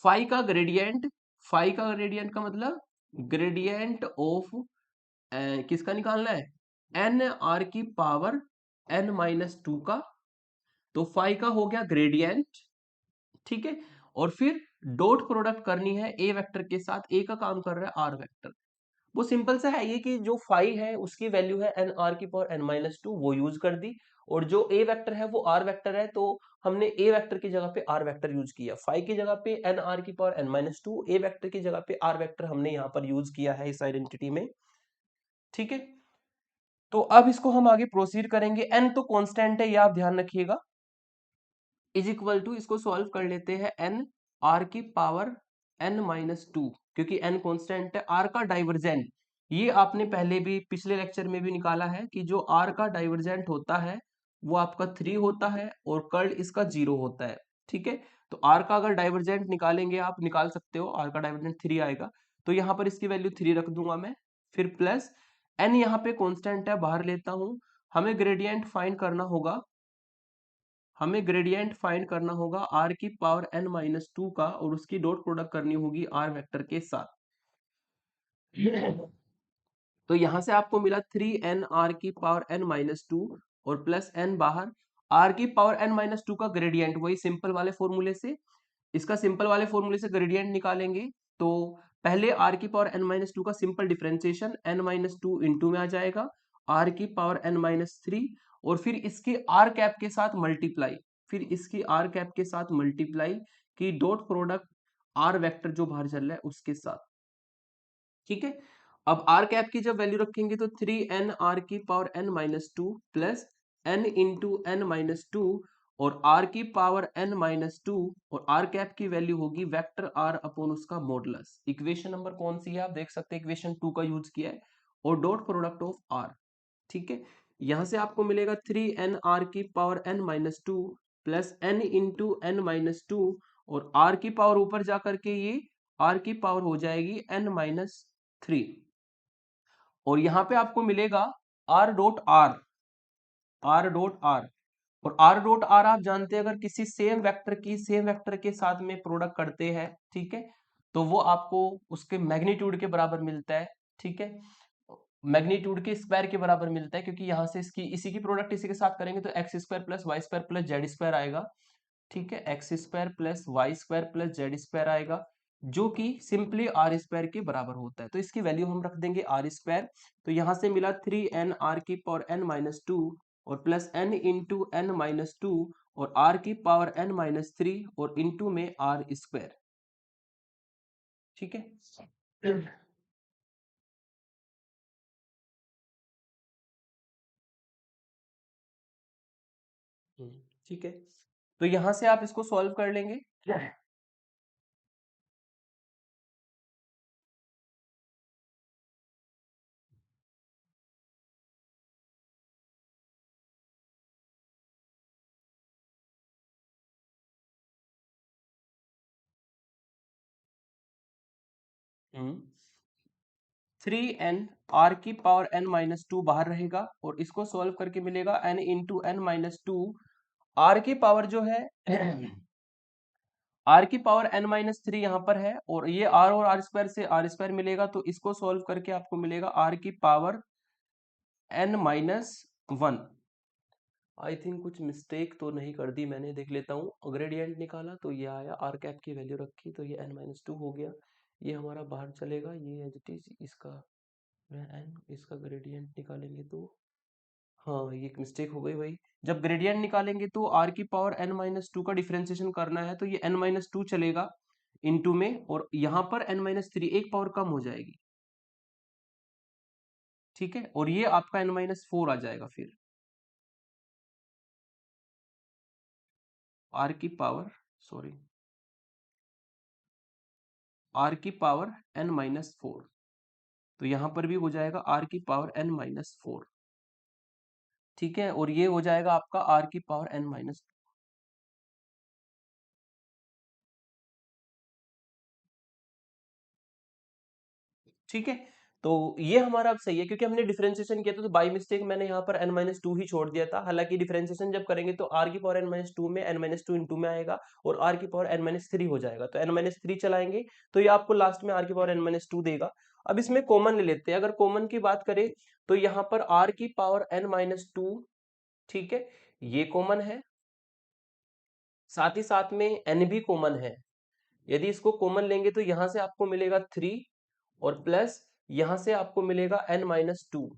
फाई का ग्रेडियंट, फाई का ग्रेडियंट का मतलब ग्रेडियंट ऑफ किसका निकालना है, एन आर की पावर एन माइनस टू का। तो फाई का हो गया ग्रेडियंट, ठीक है, और फिर डॉट प्रोडक्ट करनी है ए वेक्टर के साथ, ए का काम कर रहा है आर वेक्टर। वो सिंपल सा है ये कि जो फाई है उसकी वैल्यू है एन आर की पावर एन माइनस टू, वो यूज कर दी। और जो ए वेक्टर है वो आर वेक्टर है, तो हमने ए वेक्टर की जगह पे आर वेक्टर यूज किया। फाई की जगह पे एन आर की power N minus to, A vector की जगह पे आर वेक्टर हमने यहाँ पर यूज किया है इस आइडेंटिटी में। ठीक है, तो अब इसको हम आगे प्रोसीड करेंगे। एन तो कांस्टेंट है, ये आप ध्यान रखिएगा। इज इक्वल टू, इसको सॉल्व कर लेते हैं, एन आर की पावर एन माइनस टू, क्योंकि एन कांस्टेंट है। आर का डाइवर्जेंट, ये आपने पहले भी पिछले लेक्चर में भी निकाला है कि जो आर का डाइवर्जेंट होता है वो आपका 3 होता है और कर्ल इसका 0 होता है। ठीक है, तो आर का अगर डाइवर्जेंट निकालेंगे, आप निकाल सकते हो, आर का डाइवर्जेंट 3 आएगा, तो यहाँ पर इसकी वैल्यू 3 रख दूंगा मैं। फिर प्लस एन यहाँ पे कांस्टेंट है, बाहर लेता हूं। हमें ग्रेडियंट फाइंड करना होगा, हमें ग्रेडियंट फाइंड करना होगा आर की पावर एन माइनस टू का, और उसकी डॉट प्रोडक्ट करनी होगी आर वेक्टर के साथ। तो यहां से आपको मिला 3n r की पावर n माइनस टू और प्लस n बाहर। r की पावर n माइनस टू का ग्रेडियंट वही सिंपल वाले फॉर्मूले से, इसका सिंपल वाले फॉर्मूले से ग्रेडियंट निकालेंगे। तो पहले r की पावर n माइनस टू का simple differentiation n minus two into में आ जाएगा r की पावर n माइनस थ्री, और फिर इसके r कैप के साथ मल्टीप्लाई, फिर इसकी r कैप के साथ मल्टीप्लाई की डॉट प्रोडक्ट r वेक्टर जो बाहर चल रहा है उसके साथ। ठीक है, अब r कैप की जब वैल्यू रखेंगे तो 3n r की power n minus two plus n into N minus two, और r की पावर n माइनस टू, और r कैप की वैल्यू होगी वेक्टर r अपॉन उसका मॉडुलस। इक्वेशन नंबर कौन सी है आप देख सकते हैं, इक्वेशन 2 का यूज किया है, और डॉट प्रोडक्ट ऑफ r। ठीक है, यहां से आपको मिलेगा 3n r की power n minus two plus n into N minus two, और r की पावर ऊपर जाकर के ये r की पावर हो जाएगी n माइनस थ्री, और यहां पे आपको मिलेगा r dot are, r dot are. और r डॉट आर आप जानते हैं, अगर किसी सेम वेक्टर की सेम वेक्टर के साथ में प्रोडक्ट करते हैं, ठीक है, तो वो आपको उसके मैग्नीट्यूड के बराबर मिलता है। ठीक है, मैग्नीट्यूड के स्क्वायर के बराबर मिलता है, क्योंकि यहां से इसकी इसी की प्रोडक्ट इसी के साथ करेंगे तो X square plus Y square plus Z square आएगा। ठीक है, X square plus Y square plus Z square आएगा, जो कि सिंपली आर स्क्वायर के बराबर होता है। तो इसकी वैल्यू हम रख देंगे आर स्क्वायर। तो यहां से मिला 3n r की पावर n माइनस टू और plus n into N minus two, और r की पावर n माइनस थ्री और इंटू में आर स्क्वायर। ठीक है, ठीक है, तो यहां से आप इसको सॉल्व कर लेंगे। 3n r की पावर n माइनस टू बाहर रहेगा, और इसको सॉल्व करके मिलेगा n into N minus two. R की पावर जो है आर की पावर n माइनस थ्री यहाँ पर है, और ये आर और आर स्क्वायर से आर स्क्वायर मिलेगा, तो इसको सॉल्व करके आपको मिलेगा आर की power n minus one. I think कुछ मिस्टेक तो नहीं कर दी मैंने, देख लेता हूँ। ग्रेडियंट निकाला तो ये आया, आर कैप की वैल्यू रखी तो ये n माइनस टू हो गया, ये हमारा बाहर चलेगा, ये एज इट इज इसका n, इसका ग्रेडियंट निकालेंगे तो हाँ ये एक मिस्टेक हो गई भाई। जब ग्रेडियंट निकालेंगे तो r की पावर n माइनस टू का डिफरेंशिएशन करना है, तो ये n माइनस टू चलेगा इनटू में, और यहाँ पर n माइनस थ्री एक पावर कम हो जाएगी। ठीक है, और ये आपका n माइनस फोर आ जाएगा फिर r की पावर, सॉरी, r की पावर n माइनस फोर, तो यहां पर भी हो जाएगा r की पावर n माइनस फोर। ठीक है, और ये हो जाएगा आपका r की पावर n माइनस। ठीक है, तो ये हमारा अब सही है, क्योंकि हमने डिफरेंशिएशन किया था, तो बाई मिस्टेक मैंने यहाँ पर n माइनस टू ही छोड़ दिया था। हालांकि डिफरेंशिएशन जब करेंगे तो r की पावर n माइनस टू में n माइनस टू इंटू में आएगा, और r की पावर n माइनस थ्री हो जाएगा, तो n माइनस थ्री चलाएंगे तो ये आपको लास्ट में r की पावर n माइनस टू देगा। अब इसमें कॉमन ले लेते हैं, अगर कॉमन की बात करें तो यहाँ पर r की पावर n माइनस टू, ठीक है, ये कॉमन है, साथ ही साथ में n भी कॉमन है। यदि इसको कॉमन लेंगे तो यहां से आपको मिलेगा थ्री, और प्लस यहां से आपको मिलेगा n-2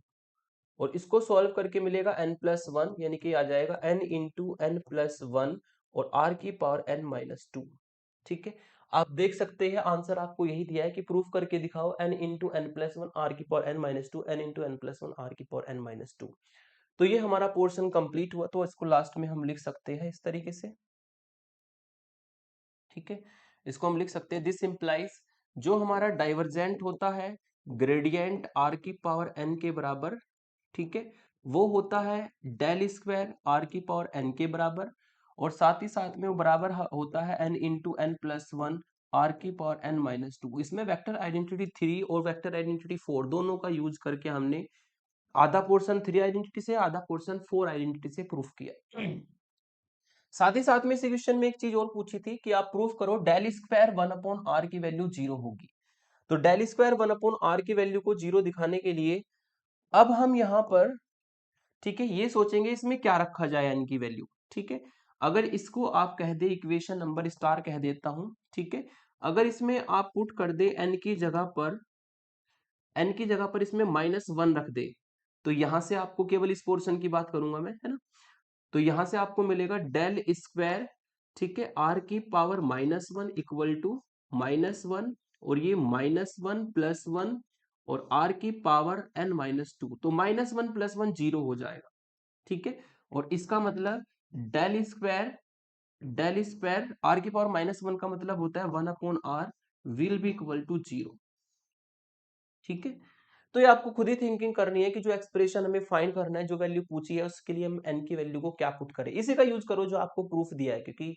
और इसको सॉल्व करके मिलेगा n+1 यानी कि आ जाएगा n इंटू n+1 और r की पावर n-2। ठीक है, आप देख सकते हैं आंसर आपको यही दिया है कि प्रूफ करके दिखाओ n इंटू n+1 r की power n-2 n into n+1 r की पावर n-2। तो ये हमारा पोर्शन कंप्लीट हुआ, तो इसको लास्ट में हम लिख सकते हैं इस तरीके से। ठीक है, इसको हम लिख सकते हैं दिस इंप्लाइज, जो हमारा डाइवर्जेंट होता है ग्रेडियंट r की पावर n के बराबर, ठीक है, वो होता है डेल स्क्वायर r की पावर n के बराबर, और साथ ही साथ में वो बराबर होता है n इंटू n+1 r की पावर n-2। इसमें वेक्टर आइडेंटिटी 3 और वेक्टर आइडेंटिटी 4 दोनों का यूज करके हमने आधा पोर्शन 3 आइडेंटिटी से, आधा पोर्शन 4 आइडेंटिटी से प्रूफ किया। साथ ही साथ में इस क्वेश्चन में एक चीज और पूछी थी कि आप प्रूफ करो डेल स्क्वायर 1/r की वैल्यू 0 होगी। तो डेल स्क्वायर 1/r की वैल्यू को 0 दिखाने के लिए अब हम यहां पर, ठीक है, ये सोचेंगे इसमें क्या रखा जाए n की वैल्यू। ठीक है, अगर इसको आप कह दे इक्वेशन नंबर स्टार कह देता हूं, ठीक है, अगर इसमें आप पुट कर दे n की जगह पर, n की जगह पर इसमें -1 रख दे, तो यहां से आपको केवल इस पोर्शन की बात करूंगा मैं, है ना, तो यहां से आपको मिलेगा डेल स्क्वायर, ठीक है, r की पावर -1 इक्वल टू -1 और ये -1 + 1 और r की पावर n-2, तो -1 + 1 0 हो जाएगा। ठीक है, और इसका मतलब डेल स्क्वायर r की पावर -1 का मतलब होता है 1/r will be equal to 0। ठीक है, तो ये आपको खुद ही थिंकिंग करनी है कि जो एक्सप्रेशन हमें फाइंड करना है, जो वैल्यू पूछी है, उसके लिए हम n की वैल्यू को क्या पुट करें। इसी का यूज करो जो आपको प्रूफ दिया है, क्योंकि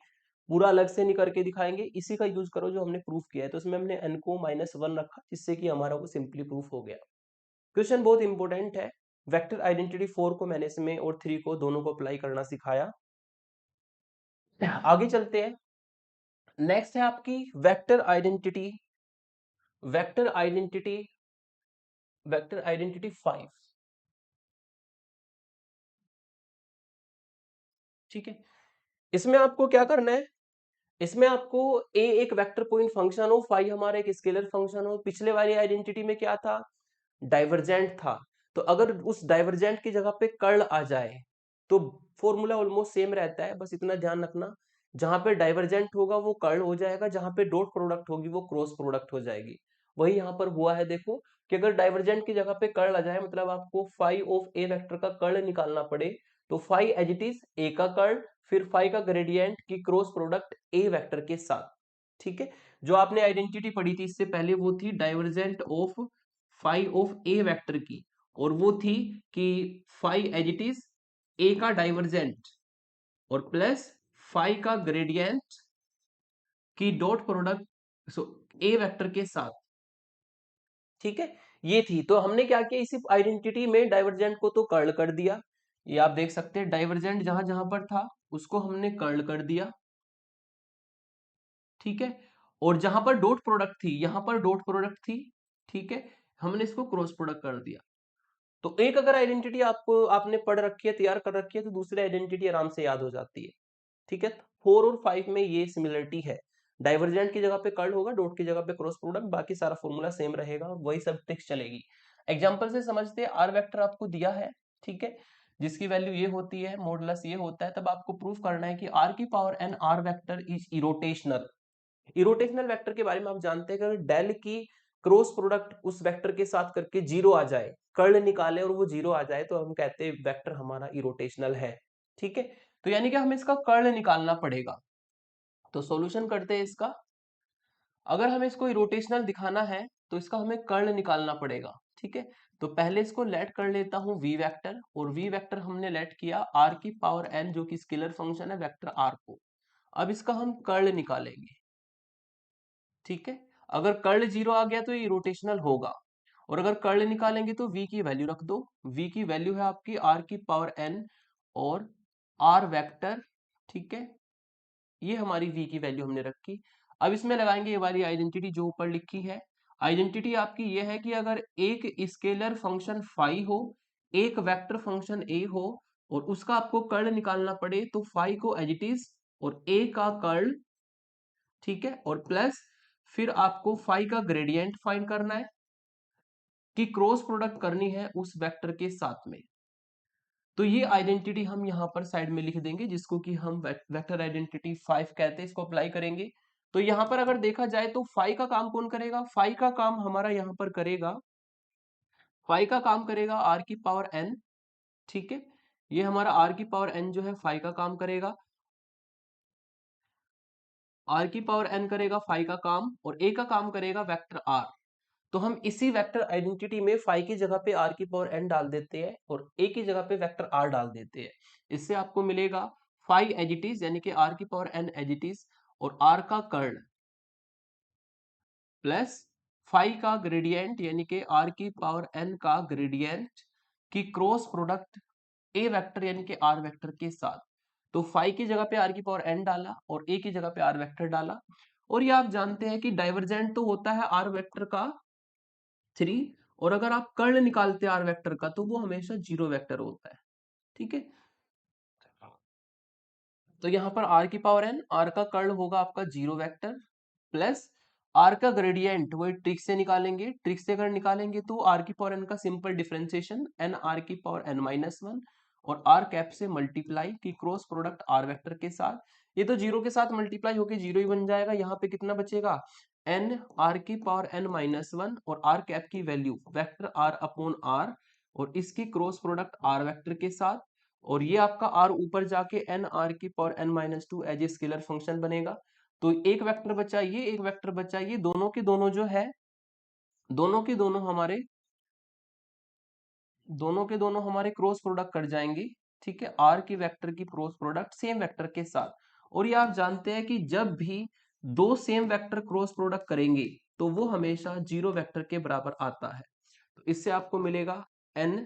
पूरा अलग से नहीं करके दिखाएंगे, इसी का यूज करो जो हमने प्रूफ किया है। तो उसमें हमने n को -1 रखा, जिससे कि हमारा वो सिंपली प्रूफ हो गया। क्वेश्चन बहुत इंपॉर्टेंट है। वेक्टर आइडेंटिटी 4 को मैंने इसमें और 3 को दोनों को अप्लाई करना सिखाया। आगे चलते हैं। नेक्स्ट है आपकी vector identity, vector identity, vector identity 5। ठीक है, इसमें आपको क्या करना है, इसमें आपको a एक वेक्टर पॉइंट फंक्शन हो, फाई हमारा एक स्केलर फंक्शन हो। पिछले वाली आइडेंटिटी में क्या था, डाइवर्जेंट था, तो अगर उस डाइवर्जेंट की जगह पे कर्ल आ जाए तो फॉर्मूला ऑलमोस्ट सेम रहता है, बस इतना ध्यान रखना, जहां पे डाइवर्जेंट होगा वो कर्ल हो जाएगा, जहां पे डॉट प्रोडक्ट होगी वो क्रॉस प्रोडक्ट हो जाएगी। वही यहाँ पर हुआ है, देखो कि अगर डाइवर्जेंट की जगह पे कर्ल आ जाए, मतलब आपको फाई ऑफ ए वेक्टर का कर्ल निकालना पड़े, तो phi as it is A का कर्ल, फिर फाई का ग्रेडियंट की क्रॉस प्रोडक्ट ए वेक्टर के साथ। ठीक है, जो आपने आइडेंटिटी पढ़ी थी इससे पहले, वो थी divergent of phi of A vector की, और वो थी कि phi as it is A का डाइवर्जेंट और प्लस फाई का ग्रेडियंट की dot product so A vector के साथ। ठीक है, ये थी, तो हमने क्या किया, इसी आइडेंटिटी में डाइवर्जेंट को तो कर्ल कर दिया, ये आप देख सकते हैं, डाइवर्जेंट जहां जहां पर था उसको हमने कर्ल कर दिया। ठीक है, और जहां पर डॉट प्रोडक्ट थी, यहां पर डॉट प्रोडक्ट थी, ठीक है, हमने इसको क्रॉस प्रोडक्ट कर दिया। तो एक अगर आइडेंटिटी आपको आपने पढ़ रखी है, तैयार कर रखी है, तो दूसरी आइडेंटिटी आराम से याद हो जाती है। ठीक है, 4 और 5 में ये सिमिलरिटी है, डाइवर्जेंट की जगह पे कर्ल होगा, डॉट की जगह पे क्रॉस प्रोडक्ट, बाकी सारा फॉर्मूला सेम रहेगा, वही सब ट्रिक्स चलेगी। एग्जांपल से समझते हैं, आर वेक्टर आपको दिया है, ठीक है, जिसकी वैल्यू ये होती है, मॉडुलस ये होता है, तब आपको प्रूफ करना है कि आर की power N R vector is irrotational. Irrotational vector के बारे में आप जानते हैं कि अगर डेल की क्रॉस प्रोडक्ट उस वेक्टर के साथ करके 0 आ जाए, कर्ल निकाले और वो 0 आ जाए, तो हम कहते हैं वेक्टर हमारा इरोटेशनल है। ठीक है, तो यानी कि हमें इसका कर्ल निकालना पड़ेगा। तो सॉल्यूशन करते हैं इसका। अगर हमें इसको रोटेशनल दिखाना है तो इसका हमें कर्ल निकालना पड़ेगा। ठीक है, तो पहले इसको लेट कर लेता हूं वी वेक्टर, और वी वेक्टर हमने लेट किया आर की पावर एन, जो कि स्केलर फंक्शन है वेक्टर आर को। अब इसका हम कर्ल निकालेंगे। ठीक है, अगर कर्ल 0 आ गया तो ये रोटेशनल होगा, और अगर कर्ल निकालेंगे तो v की वैल्यू रख दो। v की वैल्यू है आपकी r की पावर n और r वेक्टर। ठीक है, ये हमारी v की वैल्यू हमने रखी। अब इसमें लगाएंगे ये वाली आइडेंटिटी जो ऊपर लिखी है। आइडेंटिटी आपकी ये है कि अगर एक स्केलर फंक्शन फाई हो, एक वेक्टर फंक्शन a हो, और उसका आपको कर्ल निकालना पड़े, तो फाई को एज इट इज और a का कर्ल, ठीक है, और प्लस फिर आपको फाई का ग्रेडियंट फाइंड करना है। की क्रॉस प्रोडक्ट करनी है उस वेक्टर के साथ में। तो ये आइडेंटिटी हम यहाँ पर साइड में लिख देंगे, जिसको कि हम वेक्टर आइडेंटिटी 5 कहते हैं। इसको अप्लाई करेंगे तो यहाँ पर अगर देखा जाए तो फाई का काम कौन करेगा, फाई का काम हमारा यहाँ पर करेगा, फाई का काम करेगा आर की पावर एन। ठीक है, ये हमारा आर की पावर एन जो है फाई का काम करेगा, आर की पावर एन करेगा फाई का काम, और ए का काम करेगा वेक्टर आर। तो हम इसी वेक्टर आइडेंटिटी में फाई की जगह पे आर की पावर एन डाल देते हैं और ए की जगह पे वेक्टर आर डाल देते हैं। इससे आपको मिलेगा फाई एजिटीज यानी कि आर की पावर एन एजिटीज और आर का कर्ण प्लस फाई का ग्रेडियंट यानी कि आर की पावर एन का ग्रेडियंट की क्रॉस प्रोडक्ट ए वेक्टर यानी कि आर वेक्टर के साथ। तो फाई की जगह पे आर की पावर एन डाला और ए की जगह पे आर वेक्टर डाला। और ये आप जानते हैं कि डाइवर्जेंट तो होता है आर वेक्टर का 3, और अगर आप कर्ण निकालते हैं आर वेक्टर का तो वो हमेशा 0 वेक्टर होता है। ठीक है, तो यहां पर आर की पावर एन, आर का कर्ण होगा आपका 0 वेक्टर प्लस आर का ग्रेडियंट वही ट्रिक से निकालेंगे, ट्रिक से अगर निकालेंगे तो आर की पावर एन का सिंपल डिफरेंशिएशन एन आर की पावर एन माइनस 1 और आर कैप से मल्टीप्लाई की क्रॉस प्रोडक्ट आर वेक्टर के साथ। ये तो 0 के साथ मल्टीप्लाई होके 0 ही बन जाएगा। यहाँ पे कितना बचेगा, एन आर की पावर एन माइनस 1 और आर कैप की value vector R upon are और इसकी क्रॉस प्रोडक्ट आर वेक्टर के साथ। और ये आपका आर ऊपर जाके एन आर की power N minus 2 as a scalar function बनेगा। तो एक वेक्टर बचा ये, एक वेक्टर बचा ये, दोनों के दोनों जो है, दोनों के दोनों हमारे, दोनों के दोनों हमारे क्रॉस प्रोडक्ट कर जाएंगे। ठीक है, आर की वेक्टर की क्रॉस प्रोडक्ट सेम वेक्टर के साथ। और ये आप जानते हैं कि जब भी दो सेम वेक्टर क्रॉस प्रोडक्ट करेंगे तो वो हमेशा 0 वेक्टर के बराबर आता है। तो इससे आपको मिलेगा एन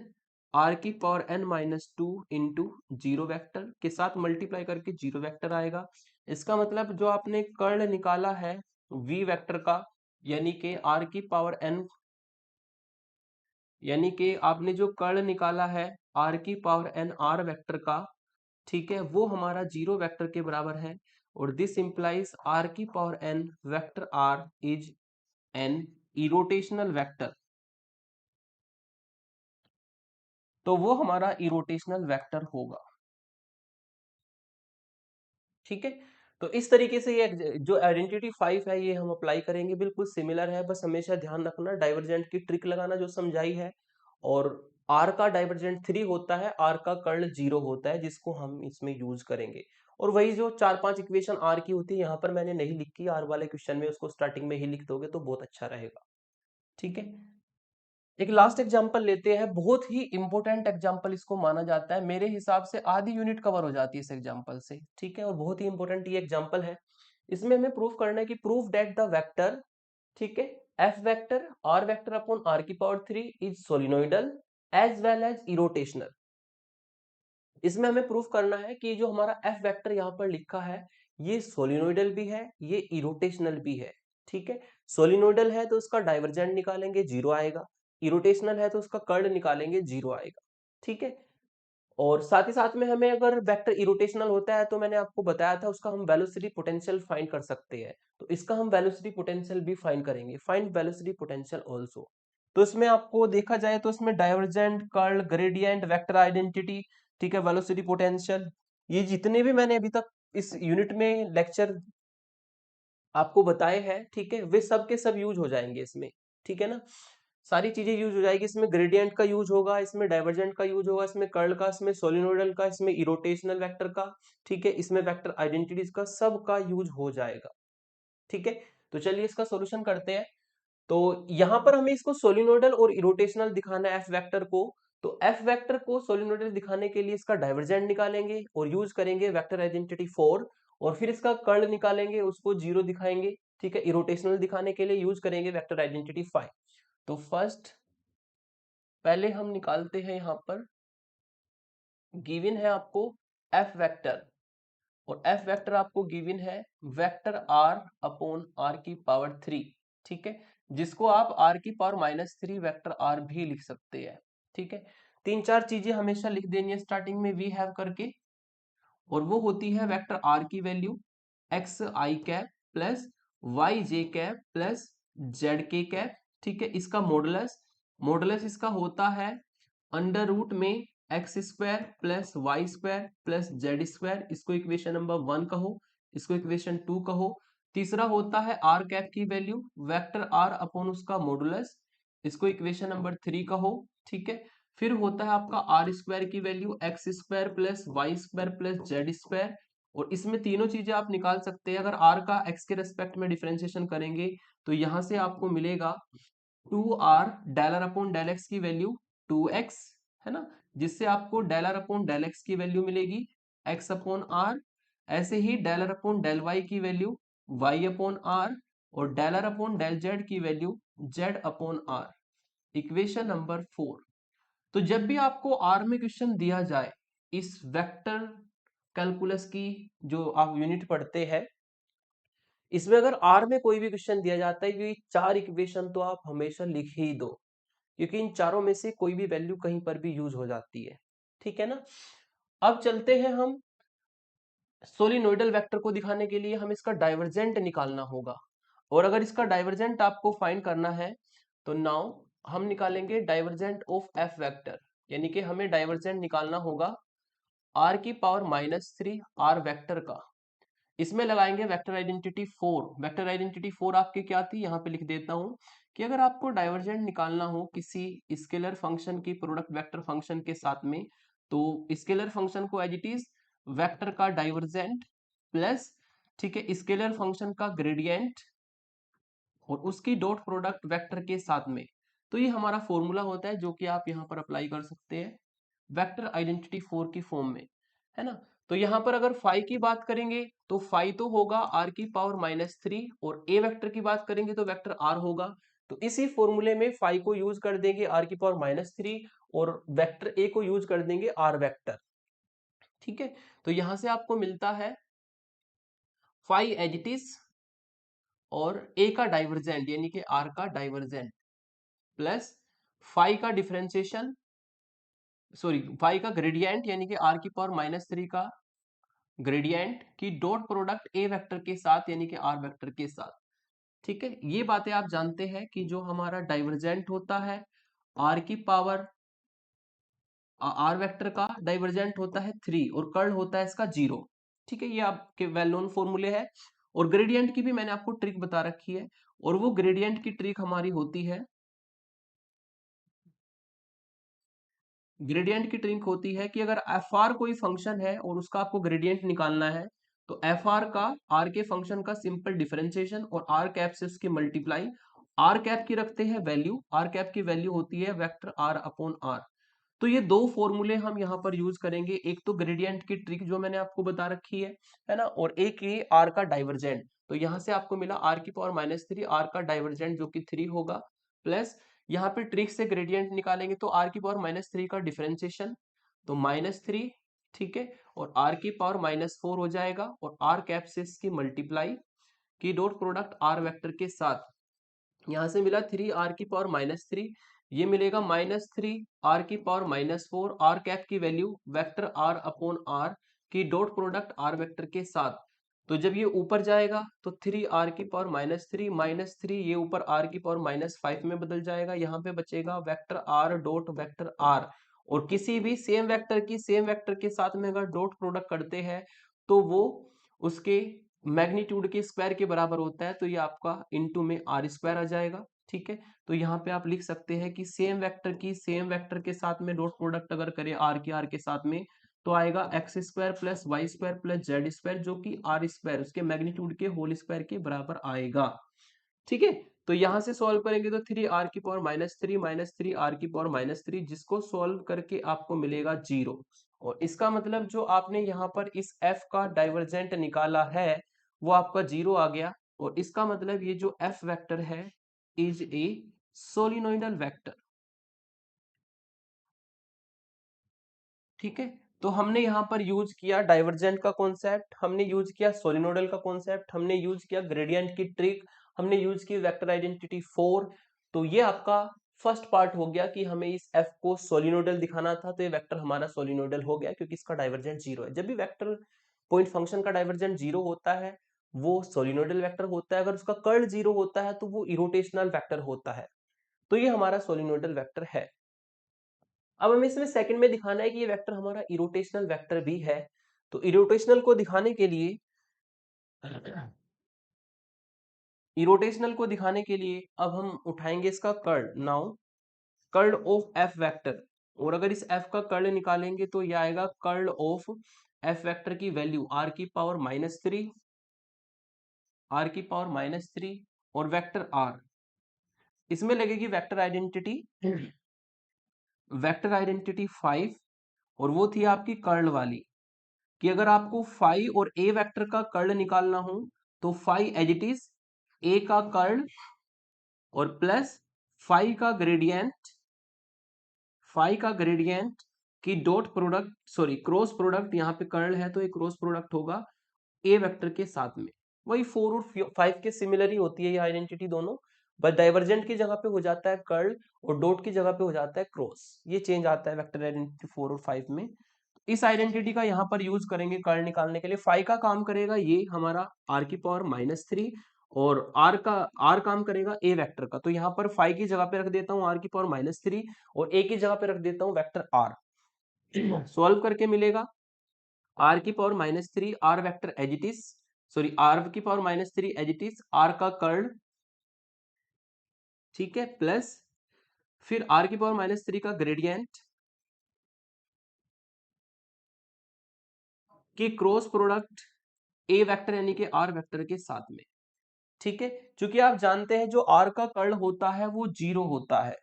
आर की power N minus 2 into 0 vector के साथ मल्टीप्लाई करके 0 वेक्टर आएगा। इसका मतलब जो आपने कर्ण निकाला है वी वेक्टर का, यानी कि आर की पावर एन, यानी कि आपने जो कर्ण निकाला है आर की पावर एन आर वेक्टर का, ठीक है, वो हमारा 0 वेक्टर के बराबर है। और दिस इंप्लाइज आर की power N vector R is an irrotational vector. तो वो हमारा इरोटेशनल वेक्टर होगा। ठीक है, तो इस तरीके से ये जो आइडेंटिटी 5 है ये हम अप्लाई करेंगे, बिल्कुल सिमिलर है। बस हमेशा ध्यान रखना डाइवर्जेंट की ट्रिक लगाना जो समझाई है। और आर का डाइवर्जेंट 3 होता है, आर का कर्ण 0 होता है, जिसको हम इसमें यूज करेंगे। और वही जो 4-5 इक्वेशन आर की होती है यहाँ पर मैंने नहीं लिखी, आर वाले क्वेश्चन में उसको स्टार्टिंग में ही लिख दोगे तो बहुत अच्छा रहेगा। ठीक है, एक लास्ट एग्जांपल लेते हैं, बहुत ही इंपॉर्टेंट एग्जांपल इसको माना जाता है, मेरे हिसाब से आधी यूनिट कवर हो जाती है इस एग्जांपल से। ठीक है, और बहुत ही इंपॉर्टेंट ये एग्जांपल है। इसमें हमें प्रूफ करना है कि प्रूफ दैट द वेक्टर, ठीक है, f vector r vector upon are की power 3 is solenoidal as well as irrotational. इसमें हमें प्रूफ करना है कि जो हमारा एफ वेक्टर यहाँ पर लिखा है ये सोलिनोइडल भी है, ये इरोटेशनल भी है। ठीक है, सोलिनोइडल है तो उसका डाइवर्जेंट निकालेंगे 0 आएगा, इरोटेशनल है तो उसका कर्ण निकालेंगे 0 आएगा। ठीक है, और साथ ही साथ में हमें अगर वेक्टर इरोटेशनल होता है तो मैंने आपको बताया था उसका हम वेलोसिटी पोटेंशियल फाइंड कर सकते हैं। तो इसका हम वेलोसिटी पोटेंशियल भी फाइंड करेंगे, फाइंड वेलोसिटी पोटेंशियल आल्सो। तो इसमें आपको देखा जाए तो इसमें divergent, curl, gradient, vector identity, ठीक है, वेलोसिटी पोटेंशियल, ये जितने भी मैंने अभी तक इस यूनिट में लेक्चर आपको बताए हैं, ठीक है, वे सब के सब यूज हो जाएंगे इसमें। ठीक है ना, सारी चीजें यूज हो जाएगी। इसमें ग्रेडियंट का यूज होगा, इसमें डाइवर्जेंट का यूज होगा, इसमें कर्ल का, इसमें सोलिनोइडल का, इसमें इरोटेशनल वेक्टर का, ठीक है, इसमें वेक्टर आइडेंटिटीज का, सब का यूज हो जाएगा। ठीक है, तो चलिए इसका सॉल्यूशन करते हैं। तो यहां पर हमें इसको सोलिनोइडल और इरोटेशनल दिखाना है एफ वेक्टर को। तो एफ वेक्टर को सोलिनोइडल दिखाने के लिए इसका डाइवर्जेंट निकालेंगे और यूज करेंगे वेक्टर आइडेंटिटी 4, और फिर इसका कर्ल निकालेंगे उसको 0 दिखाएंगे। ठीक है, इरोटेशनल दिखाने के लिए यूज करेंगे वेक्टर आइडेंटिटी 5। तो फर्स्ट पहले हम निकालते हैं, यहां पर गिवन है आपको एफ वेक्टर, और एफ वेक्टर आपको गिवन है वेक्टर आर अपॉन आर की पावर 3। ठीक है, जिसको आप आर की पावर -3 वेक्टर आर भी लिख सकते हैं। ठीक है, 3-4 चीजें हमेशा लिख देनी है स्टार्टिंग में वी हैव करके, और वो होती है वेक्टर आर की value X I cap plus Y J cap plus Z के कैप। ठीक है, इसका मॉडुलस मॉडुलस इसका होता है अंडर रूट में X square plus Y square plus Z square, इसको इक्वेशन नंबर 1 कहो, इसको इक्वेशन 2 कहो। तीसरा होता है आर कैप की वैल्यू वेक्टर आर अपॉन उसका मॉडुलस, इसको इक्वेशन नंबर 3 कहो, ठीक है। फिर होता है आपका आर स्क्वायर की value X square plus Y square plus Z square, और इसमें तीनों चीजें आप निकाल सकते हैं। अगर आर का एक्स के रेस्पेक्ट में डिफरेंशिएशन करेंगे तो यहां से आपको मिलेगा 2r del are upon del x की वैल्यू 2x, है ना, जिससे आपको del are upon del x की वैल्यू मिलेगी x अपॉन आर। ऐसे ही del are upon del y की वैल्यू y अपॉन आर, और del are upon del z की value z upon r, equation number 4। तो जब भी आपको आर में क्वेश्चन दिया जाए, इस वेक्टर कैलकुलस की जो आप यूनिट पढ़ते हैं, इसमें अगर आर में कोई भी क्वेश्चन दिया जाता है, ये चार इक्वेशन तो आप हमेशा लिख ही दो, क्योंकि इन चारों में से कोई भी वैल्यू कहीं पर भी यूज हो जाती है, ठीक है ना। अब चलते हैं हम सोलिनोइडल वेक्टर को दिखाने के लिए हम इसका डाइवर्जेंट निकालना होगा, और अगर इसका डाइवर्जेंट आपको फाइंड करना है तो नाउ हम निकालेंगे डाइवर्जेंट ऑफ एफ वेक्टर, यानी कि हमें डाइवर्जेंट निकालना होगा आर की पावर -3 आर वेक्टर का। इसमें लगाएंगे वेक्टर आइडेंटिटी 4। वेक्टर आइडेंटिटी 4 आपकी क्या थी, यहाँ पे लिख देता हूं कि अगर आपको डाइवर्जेंट निकालना हो किसी स्केलर फंक्शन की प्रोडक्ट वेक्टर फंक्शन के साथ में, तो स्केलर फंक्शन को एज इट इज वेक्टर का डाइवर्जेंट प्लस, ठीक है, स्केलर फंक्शन का ग्रेडियंट और उसकी डॉट प्रोडक्ट वेक्टर के साथ में। तो ये हमारा फॉर्मूला होता है जो कि आप यहाँ पर अप्लाई कर सकते हैं वेक्टर आइडेंटिटी 4 की फॉर्म में, है ना। तो यहाँ पर अगर फाई की बात करेंगे तो फाई तो होगा आर की पावर -3, और ए वेक्टर की बात करेंगे तो वेक्टर आर होगा। तो इसी फॉर्मूले में फाई को यूज कर देंगे आर की पावर -3, और वेक्टर ए को यूज कर देंगे आर वेक्टर, ठीक है। तो यहां से आपको मिलता है फाई एज इट इज और ए का डाइवर्जेंट यानी कि आर का डाइवर्जेंट प्लस फाई का डिफरेंशिएशन, सॉरी फाई का ग्रेडियंट यानी कि आर की पावर -3 का ग्रेडियंट की डॉट प्रोडक्ट ए वेक्टर के साथ यानी कि आर वेक्टर के साथ, ठीक है। ये बातें आप जानते हैं कि जो हमारा डाइवर्जेंट होता है आर की पावर, आर वेक्टर का डाइवर्जेंट होता है 3 और कर्ल होता है इसका 0, ठीक है। ये आपके वेल नोन फॉर्मूले है, और ग्रेडियंट की भी मैंने आपको ट्रिक बता रखी है, और वो ग्रेडियंट की ट्रिक हमारी होती है, ग्रेडियंट की ट्रिक होती है कि अगर एफ आर कोई फंक्शन है और उसका आपको ग्रेडियंट निकालना है, तो एफ आर का आर के फंक्शन का सिंपल डिफरेंशिएशन और आर कैप से उसकी मल्टीप्लाई, आर कैप की रखते हैं वैल्यू, आर कैप की वैल्यू होती है वेक्टर आर अपॉन आर। तो ये दो फॉर्मूले हम यहाँ पर यूज करेंगे, एक तो ग्रेडियंट की ट्रिक जो मैंने आपको बता रखी है ना, और एक ये आर का डाइवर्जेंट। तो यहाँ से आपको मिला आर की पावर -3 आर का डाइवर्जेंट जो कि 3 होगा, प्लस यहाँ पे ट्रिक से ग्रेडियंट निकालेंगे तो आर की पावर -3 का डिफरेंशिएशन, तो -3, ठीक है, और आर की पावर -4 हो जाएगा, और आर कैप से इसकी मल्टीप्लाई की डॉट प्रोडक्ट आर वेक्टर के साथ, यहां से मिला 3 आर की पावर -3, ये मिलेगा -3 आर की पावर -4 आर कैप की value vector R upon are की डॉट प्रोडक्ट आर वेक्टर के साथ। तो जब ये ऊपर जाएगा तो 3 आर की पावर -3 ये ऊपर आर की पावर -5 में बदल जाएगा, यहाँ पे बचेगा vector R dot vector R. और किसी भी सेम वेक्टर की सेम वेक्टर के साथ में अगर डॉट प्रोडक्ट करते हैं तो वो उसके मैग्नीट्यूड के स्क्वायर के बराबर होता है, तो ये आपका इनटू में आर स्क्वायर आ जाएगा, ठीक है। तो यहाँ पे आप लिख सकते हैं कि सेम वेक्टर की सेम वेक्टर के साथ में डॉट प्रोडक्ट अगर करें आर की आर के साथ में, तो आएगा X square plus Y square plus Z square, जो कि आर स्क्वायर उसके मैग्नीट्यूड के होल स्क्वायर के बराबर आएगा, ठीक है। तो यहां से सॉल्व करेंगे तो 3 आर की पावर -3 आर की पावर -3, जिसको सॉल्व करके आपको मिलेगा 0। और इसका मतलब जो आपने यहाँ पर इस f का डाइवर्जेंट निकाला है वो आपका 0 आ गया, और इसका मतलब ये जो f वेक्टर है इज ए सोलिनोइडल वेक्टर, ठीक है। तो हमने यहाँ पर यूज किया डाइवर्जेंट का कॉन्सेप्ट, हमने यूज किया सोलिनोइडल का कॉन्सेप्ट, हमने यूज किया ग्रेडियंट की ट्रिक, हमने यूज की वेक्टर आइडेंटिटी 4। तो ये आपका फर्स्ट पार्ट हो गया कि हमें इस f को सोलिनोइडल दिखाना था, तो ये वेक्टर हमारा सोलिनोइडल हो गया क्योंकि इसका डाइवर्जेंट 0 है। जब भी वेक्टर पॉइंट फंक्शन का डाइवर्जेंट 0 होता है वो सोलिनोइडल वेक्टर होता है, अगर उसका कर्ल 0 होता है तो वो इरोटेशनल वेक्टर होता है। तो ये हमारा सोलिनोइडल वेक्टर है। अब हमें इसमें सेकंड में दिखाना है कि ये वेक्टर हमारा इरोटेशनल वेक्टर भी है। तो इरोटेशनल को दिखाने के लिए इरोटेशनल को दिखाने के लिए अब हम उठाएंगे इसका curl. Now curl of F vector, और अगर इस एफ का कर्ल निकालेंगे तो ये आएगा कर्ल ऑफ एफ वेक्टर की वैल्यू आर की पावर -3, आर की पावर -3 और वेक्टर आर। इसमें लगेगी वेक्टर आइडेंटिटी, वेक्टर आइडेंटिटी 5, और वो थी आपकी कर्ल वाली कि अगर आपको फाई और ए वेक्टर का कर्ल निकालना हो तो phi as it is A का कर्ल और प्लस फाई का ग्रेडियंट, फाई का ग्रेडियंट की dot product, sorry cross product, यहाँ पे कर्ल है तो एक क्रॉस प्रोडक्ट होगा ए वेक्टर के साथ में। वही 4 और 5 के सिमिलर ही होती है ये आइडेंटिटी दोनों, बस डाइवर्जेंट की जगह पे हो जाता है कर्ल और डॉट की जगह पे हो जाता है क्रॉस, ये चेंज आता है वेक्टर आइडेंटिटी 4 और 5 में। इस आइडेंटिटी का यहाँ पर यूज करेंगे कर्ल निकालने के लिए। फाई का काम करेगा ये हमारा आर की पावर -3 और आर काम करेगा ए वेक्टर का। तो यहाँ पर फाई की जगह पे रख देता हूँ आर की पावर -3 और ए की जगह पे रख देता हूँ वेक्टर आर। सॉल्व करके मिलेगा आर की power -3 r vector as it is, sorry r की power -3 as it is r का कर्ल, ठीक है, प्लस फिर आर की पावर -3 का ग्रेडियंट की क्रॉस प्रोडक्ट ए वेक्टर यानी कि आर वेक्टर के साथ में। ठीक है, क्योंकि आप जानते हैं जो आर का कर्ल होता है वो 0 होता है,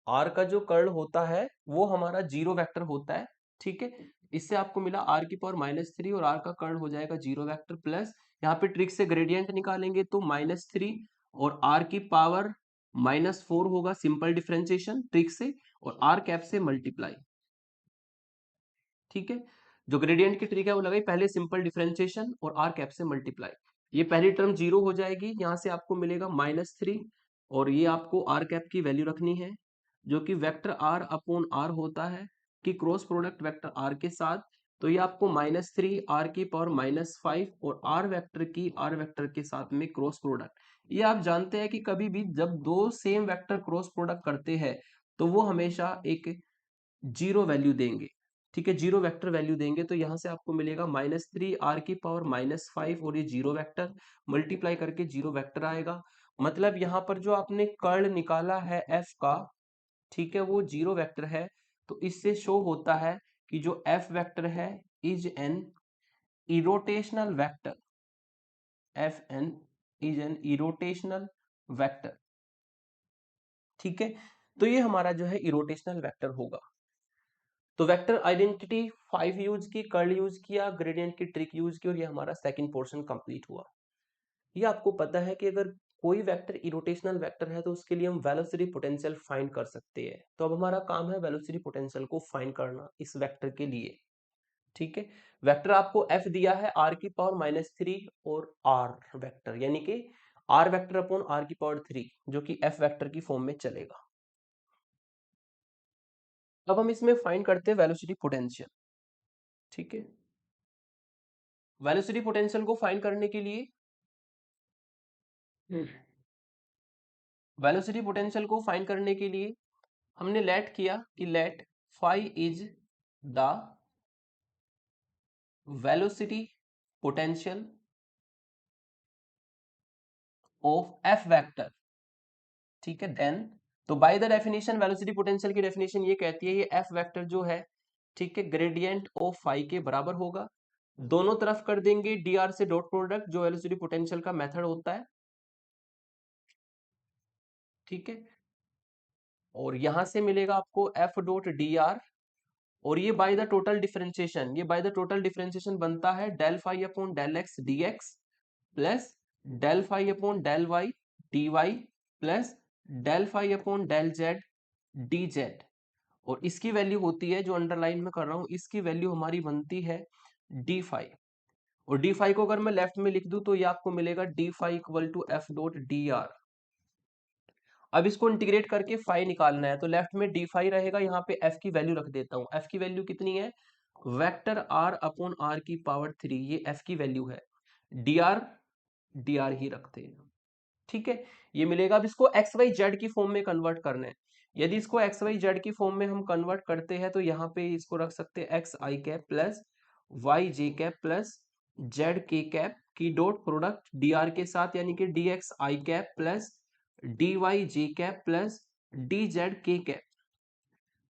आर का जो कर्ल होता है वो हमारा 0 वेक्टर होता है। ठीक है, इससे आपको मिला आर की पावर -3 और आर का कर्ल हो जाएगा 0 वेक्टर, प्लस यहाँ पे ट्रिक से ग्रेडियंट निकालेंगे तो -3 और आर की पावर -4 होगा, सिंपल डिफरेंशिएशन ट्रिक से, और आर कैप से मल्टीप्लाई। ठीक है, जो ग्रेडियंट की ट्रिक है वो लगाई, पहले सिंपल डिफरेंशिएशन और आर कैप से मल्टीप्लाई। ये पहली टर्म 0 हो जाएगी, यहां से आपको मिलेगा -3 और ये आपको आर कैप की वैल्यू रखनी है जो कि वेक्टर आर अपॉन आर होता है कि क्रॉस प्रोडक्ट वेक्टर आर के साथ। तो ये आपको -3 आर की पावर -5 और आर वेक्टर की आर वेक्टर के साथ में क्रॉस प्रोडक्ट। ये आप जानते हैं कि कभी भी जब दो सेम वेक्टर क्रॉस प्रोडक्ट करते हैं तो वो हमेशा एक जीरो वैल्यू देंगे। ठीक है, जीरो वेक्टर वैल्यू देंगे, तो यहां से आपको मिलेगा -3 आर की पावर -5 और ये जीरो वेक्टर मल्टीप्लाई करके जीरो वेक्टर आएगा। मतलब यहाँ पर जो आपने कर्ल निकाला है एफ का, ठीक है, वो जीरो वेक्टर है। तो इससे शो होता है कि जो एफ वेक्टर है is an irrotational vector, F N is an irrotational vector. ठीक है, तो ये हमारा जो है इरोटेशनल वेक्टर होगा। तो वेक्टर आइडेंटिटी 5 यूज की, कर्ल यूज किया, ग्रेडियंट की ट्रिक यूज की, और ये हमारा सेकंड पोर्शन कंप्लीट हुआ। ये आपको पता है कि अगर कोई वेक्टर इरोटेशनल वेक्टर है तो उसके लिए हम वेलोसिटी पोटेंशियल फाइंड कर सकते हैं। तो अब हमारा काम है वेलोसिटी पोटेंशियल को फाइंड करना इस वेक्टर के लिए। ठीक है, वेक्टर आपको एफ दिया है आर की पावर -3 और आर वेक्टर यानी कि आर वेक्टर अपॉन आर की पावर 3 जो कि एफ वेक्टर की फॉर्म में चलेगा। अब हम इसमें फाइंड करते हैं वेलोसिटी पोटेंशियल। ठीक है, वेलोसिटी पोटेंशियल को फाइंड करने के लिए वेलोसिटी पोटेंशियल को फाइंड करने के लिए हमने लेट किया कि let phi is the velocity potential of F vector. ठीक है, देन तो by the definition velocity potential की डेफिनेशन ये कहती है ये एफ वेक्टर जो है, ठीक है, ग्रेडियंट ऑफ फाई के बराबर होगा। दोनों तरफ कर देंगे डी आर से डॉट प्रोडक्ट जो वेलोसिटी पोटेंशियल का मेथड होता है। ठीक है, और यहां से मिलेगा आपको एफ डॉट डी आर, और ये बाय द टोटल डिफरेंशिएशन, ये बाय द टोटल डिफरेंशिएशन बनता है del phi upon del X D X plus del phi upon del Y D Y plus del phi upon del Z D Z. और इसकी value होती है जो underline में कर रहा हूं, इसकी वैल्यू हमारी बनती है डी फाई, और डी फाई को अगर मैं लेफ्ट में लिख दूं तो ये आपको मिलेगा D phi equal to F dot D R. अब इसको इंटीग्रेट करके फाई निकालना है तो लेफ्ट में डी फाई रहेगा, यहाँ पे एफ की वैल्यू रख देता हूँ। एफ की वैल्यू कितनी है, वेक्टर आर अपॉन आर की पावर 3, ये एफ की वैल्यू है। डी आर ही रखते हैं। ठीक है, ये मिलेगा। अब इसको एक्स वाई जेड की फॉर्म में कन्वर्ट करना है। यदि इसको एक्स वाई जेड की फॉर्म में हम कन्वर्ट करते हैं तो यहाँ पे इसको रख सकते हैं x I cap plus Y J cap plus Z के कैप की डॉट प्रोडक्ट डी आर के साथ, यानी कि D x I cap plus D Y J cap plus D Z के कैप।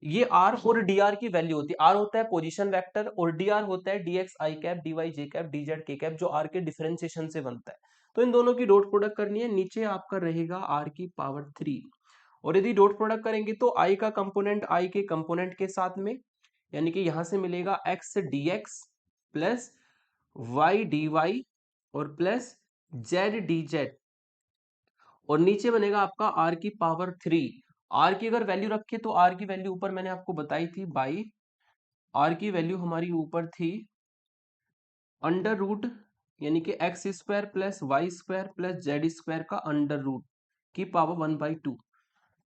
ये आर और डी आर की वैल्यू होती है। आर होता है पोजीशन वेक्टर और डी आर होता है D x I cap D Y J cap D Z के कैप, जो आर के डिफरेंशिएशन से बनता है। तो इन दोनों की डॉट प्रोडक्ट करनी है। नीचे आपका रहेगा आर की पावर 3, और यदि डॉट प्रोडक्ट करेंगे तो आई का कंपोनेंट आई के कंपोनेंट के साथ में, यानी कि यहां से मिलेगा X D X plus Y D Y और प्लस जेड डी जेड, और नीचे बनेगा आपका आर की पावर 3। आर की अगर वैल्यू रखे तो आर की वैल्यू ऊपर मैंने आपको बताई थी बाई, आर की वैल्यू हमारी ऊपर थी अंडर रूट, यानी कि X square plus Y square plus Z square का अंडर रूट की पावर 1/2।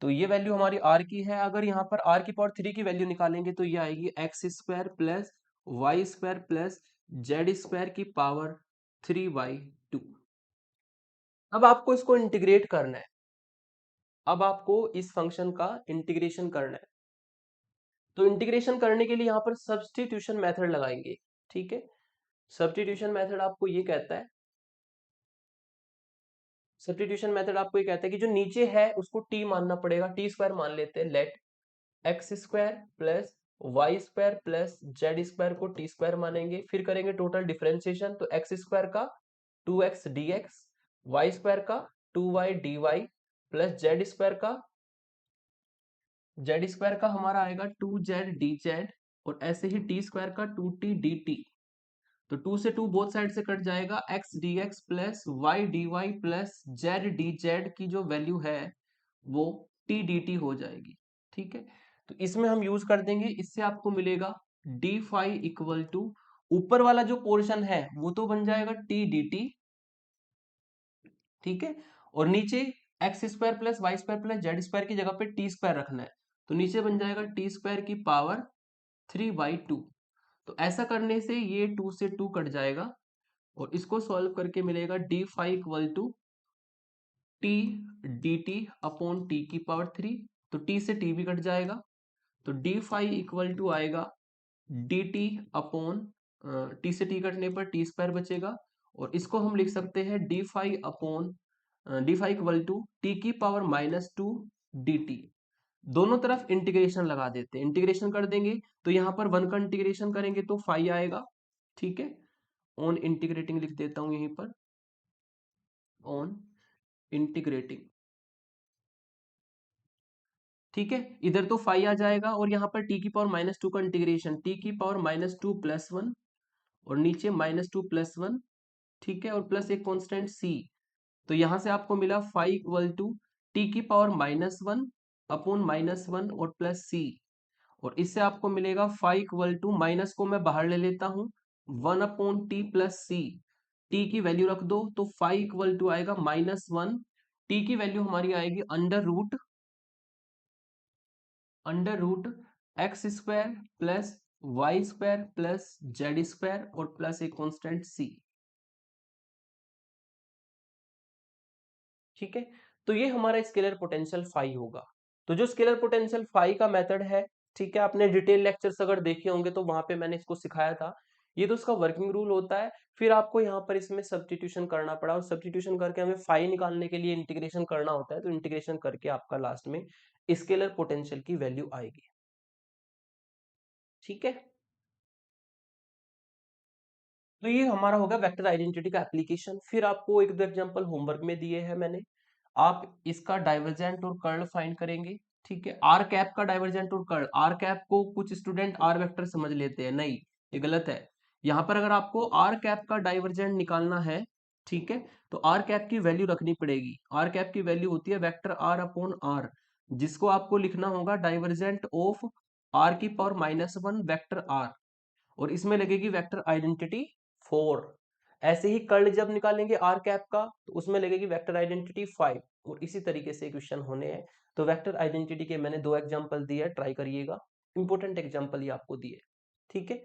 तो ये वैल्यू हमारी आर की है। अगर यहाँ पर आर की पावर 3 की वैल्यू निकालेंगे तो ये आएगी X square plus Y square plus Z square की पावर 3/2। अब आपको इसको इंटीग्रेट करना है। अब आपको इस फंक्शन का इंटीग्रेशन करना है। तो इंटीग्रेशन करने के लिए यहाँ पर सब्स्टिट्यूशन मेथड लगाएंगे। ठीक है, सब्स्टिट्यूशन मेथड आपको ये कहता है, सब्स्टिट्यूशन मेथड आपको ये कहता है कि जो नीचे है उसको टी मानना पड़ेगा, टी स्क्वायर मान लेते हैं। Let X square plus Y square plus Z square को टी स्क्वायर मानेंगे। फिर करेंगे टोटल डिफरेंशिएशन, तो एक्स स्क्वायर का 2x dx, वाई स्क्वायर का 2y dy plus Z square का हमारा आएगा 2z dz, और ऐसे ही टी स्क्वायर का 2t dt। तो 2 से 2 बोथ साइड से कट जाएगा, x dx plus y dy plus z dz की जो वैल्यू है वो t dt हो जाएगी। ठीक है, तो इसमें हम यूज कर देंगे, इससे आपको मिलेगा डी फाई इक्वल टू ऊपर वाला जो पोर्शन है वो तो बन जाएगा t dt। ठीक है, और नीचे X square plus Y square plus Z square की जगह पे टी स्क्वायर रखना है, तो नीचे बन जाएगा टी स्क्वायर की पावर 3/2। तो ऐसा करने से ये 2 से 2 कट जाएगा, और इसको सॉल्व करके मिलेगा D phi equal to T D T upon T की पावर 3। तो टी से टी भी कट जाएगा, तो डी फाई इक्वल टू आएगा डी टी अपॉन टी से टी कटने पर टी स्क्वायर बचेगा, और इसको हम लिख सकते हैं D phi upon D phi equal to T की पावर -2 डी टी। दोनों तरफ इंटीग्रेशन लगा देते हैं, इंटीग्रेशन कर देंगे तो यहाँ पर 1 का इंटीग्रेशन करेंगे तो फाई आएगा। ठीक है, ऑन इंटीग्रेटिंग लिख देता हूं यहीं पर, ऑन इंटीग्रेटिंग। ठीक है, इधर तो फाई आ जाएगा, और यहाँ पर टी की पावर -2 का इंटीग्रेशन, टी की पावर -2 + 1, और नीचे -2 + 1। ठीक है, और प्लस एक कांस्टेंट सी। तो यहां से आपको मिला फाई इक्वल टू टी की पावर -1 अपॉन -1 और प्लस सी, और इससे आपको मिलेगा फाई इक्वल टू, माइनस को मैं बाहर ले लेता हूं, 1 अपॉन टी प्लस सी। टी की वैल्यू रख दो तो फाई इक्वल टू आएगा -1। टी की वैल्यू हमारी आएगी under root X square plus Y square plus Z square और प्लस एक कांस्टेंट सी। ठीक है, तो ये हमारा स्केलर पोटेंशियल फाई होगा। तो जो स्केलर पोटेंशियल फाई का मेथड है, ठीक है, आपने डिटेल लेक्चर्स अगर देखे होंगे तो वहां पे मैंने इसको सिखाया था। ये तो उसका वर्किंग रूल होता है। फिर आपको यहाँ पर इसमें सब्स्टिट्यूशन करना पड़ा, और सब्स्टिट्यूशन करके हमें फाई निकालने के लिए इंटीग्रेशन करना होता है, तो इंटीग्रेशन करके आपका लास्ट में स्केलर पोटेंशियल की वैल्यू आएगी। ठीक है, तो ये हमारा होगा वेक्टर आइडेंटिटी का एप्लीकेशन। फिर आपको एक दो एग्जांपल होमवर्क में दिए हैं मैंने, आप इसका डाइवर्जेंट और कर्ल फाइंड करेंगे। ठीक है, आर कैप का डाइवर्जेंट और कर्ल, आर कैप को कुछ स्टूडेंट आर वेक्टर समझ लेते हैं, नहीं, ये गलत है। यहाँ पर अगर आपको आर कैप का डाइवर्जेंट निकालना है, ठीक है, तो आर कैप की वैल्यू रखनी पड़ेगी। आर कैप की वैल्यू होती है वेक्टर आर अपॉन आर, जिसको आपको लिखना होगा डाइवर्जेंट ऑफ आर की पावर -1 वेक्टर आर, और इसमें लगेगी वेक्टर आइडेंटिटी 4। ऐसे ही कर्ल जब निकालेंगे आर कैप का तो उसमें लगेगी वेक्टर आइडेंटिटी 5, और इसी तरीके से क्वेश्चन होने हैं। तो वेक्टर आइडेंटिटी के मैंने 2 एग्जांपल दिए, ट्राई करिएगा, इंपॉर्टेंट एग्जांपल ही आपको दिए। ठीक है,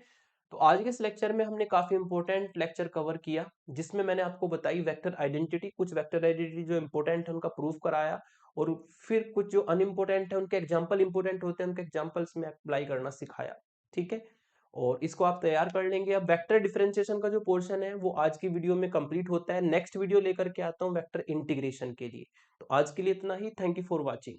तो आज के इस लेक्चर में हमने काफी इंपॉर्टेंट लेक्चर कवर किया, जिसमें मैंने आपको बताई वेक्टर आइडेंटिटी, कुछ वेक्टर आइडेंटिटी जो इंपॉर्टेंट है उनका प्रूफ कराया, और फिर कुछ जो अनइम्पोर्टेंट है उनके एग्जाम्पल इंपॉर्टेंट होते हैं उनके एग्जाम्पल्स में अप्लाई करना सिखाया। ठीक है, और इसको आप तैयार कर लेंगे। अब वेक्टर डिफरेंशिएशन का जो पोर्शन है वो आज की वीडियो में कंप्लीट होता है। नेक्स्ट वीडियो लेकर के आता हूँ वेक्टर इंटीग्रेशन के लिए। तो आज के लिए इतना ही। Thank you for watching.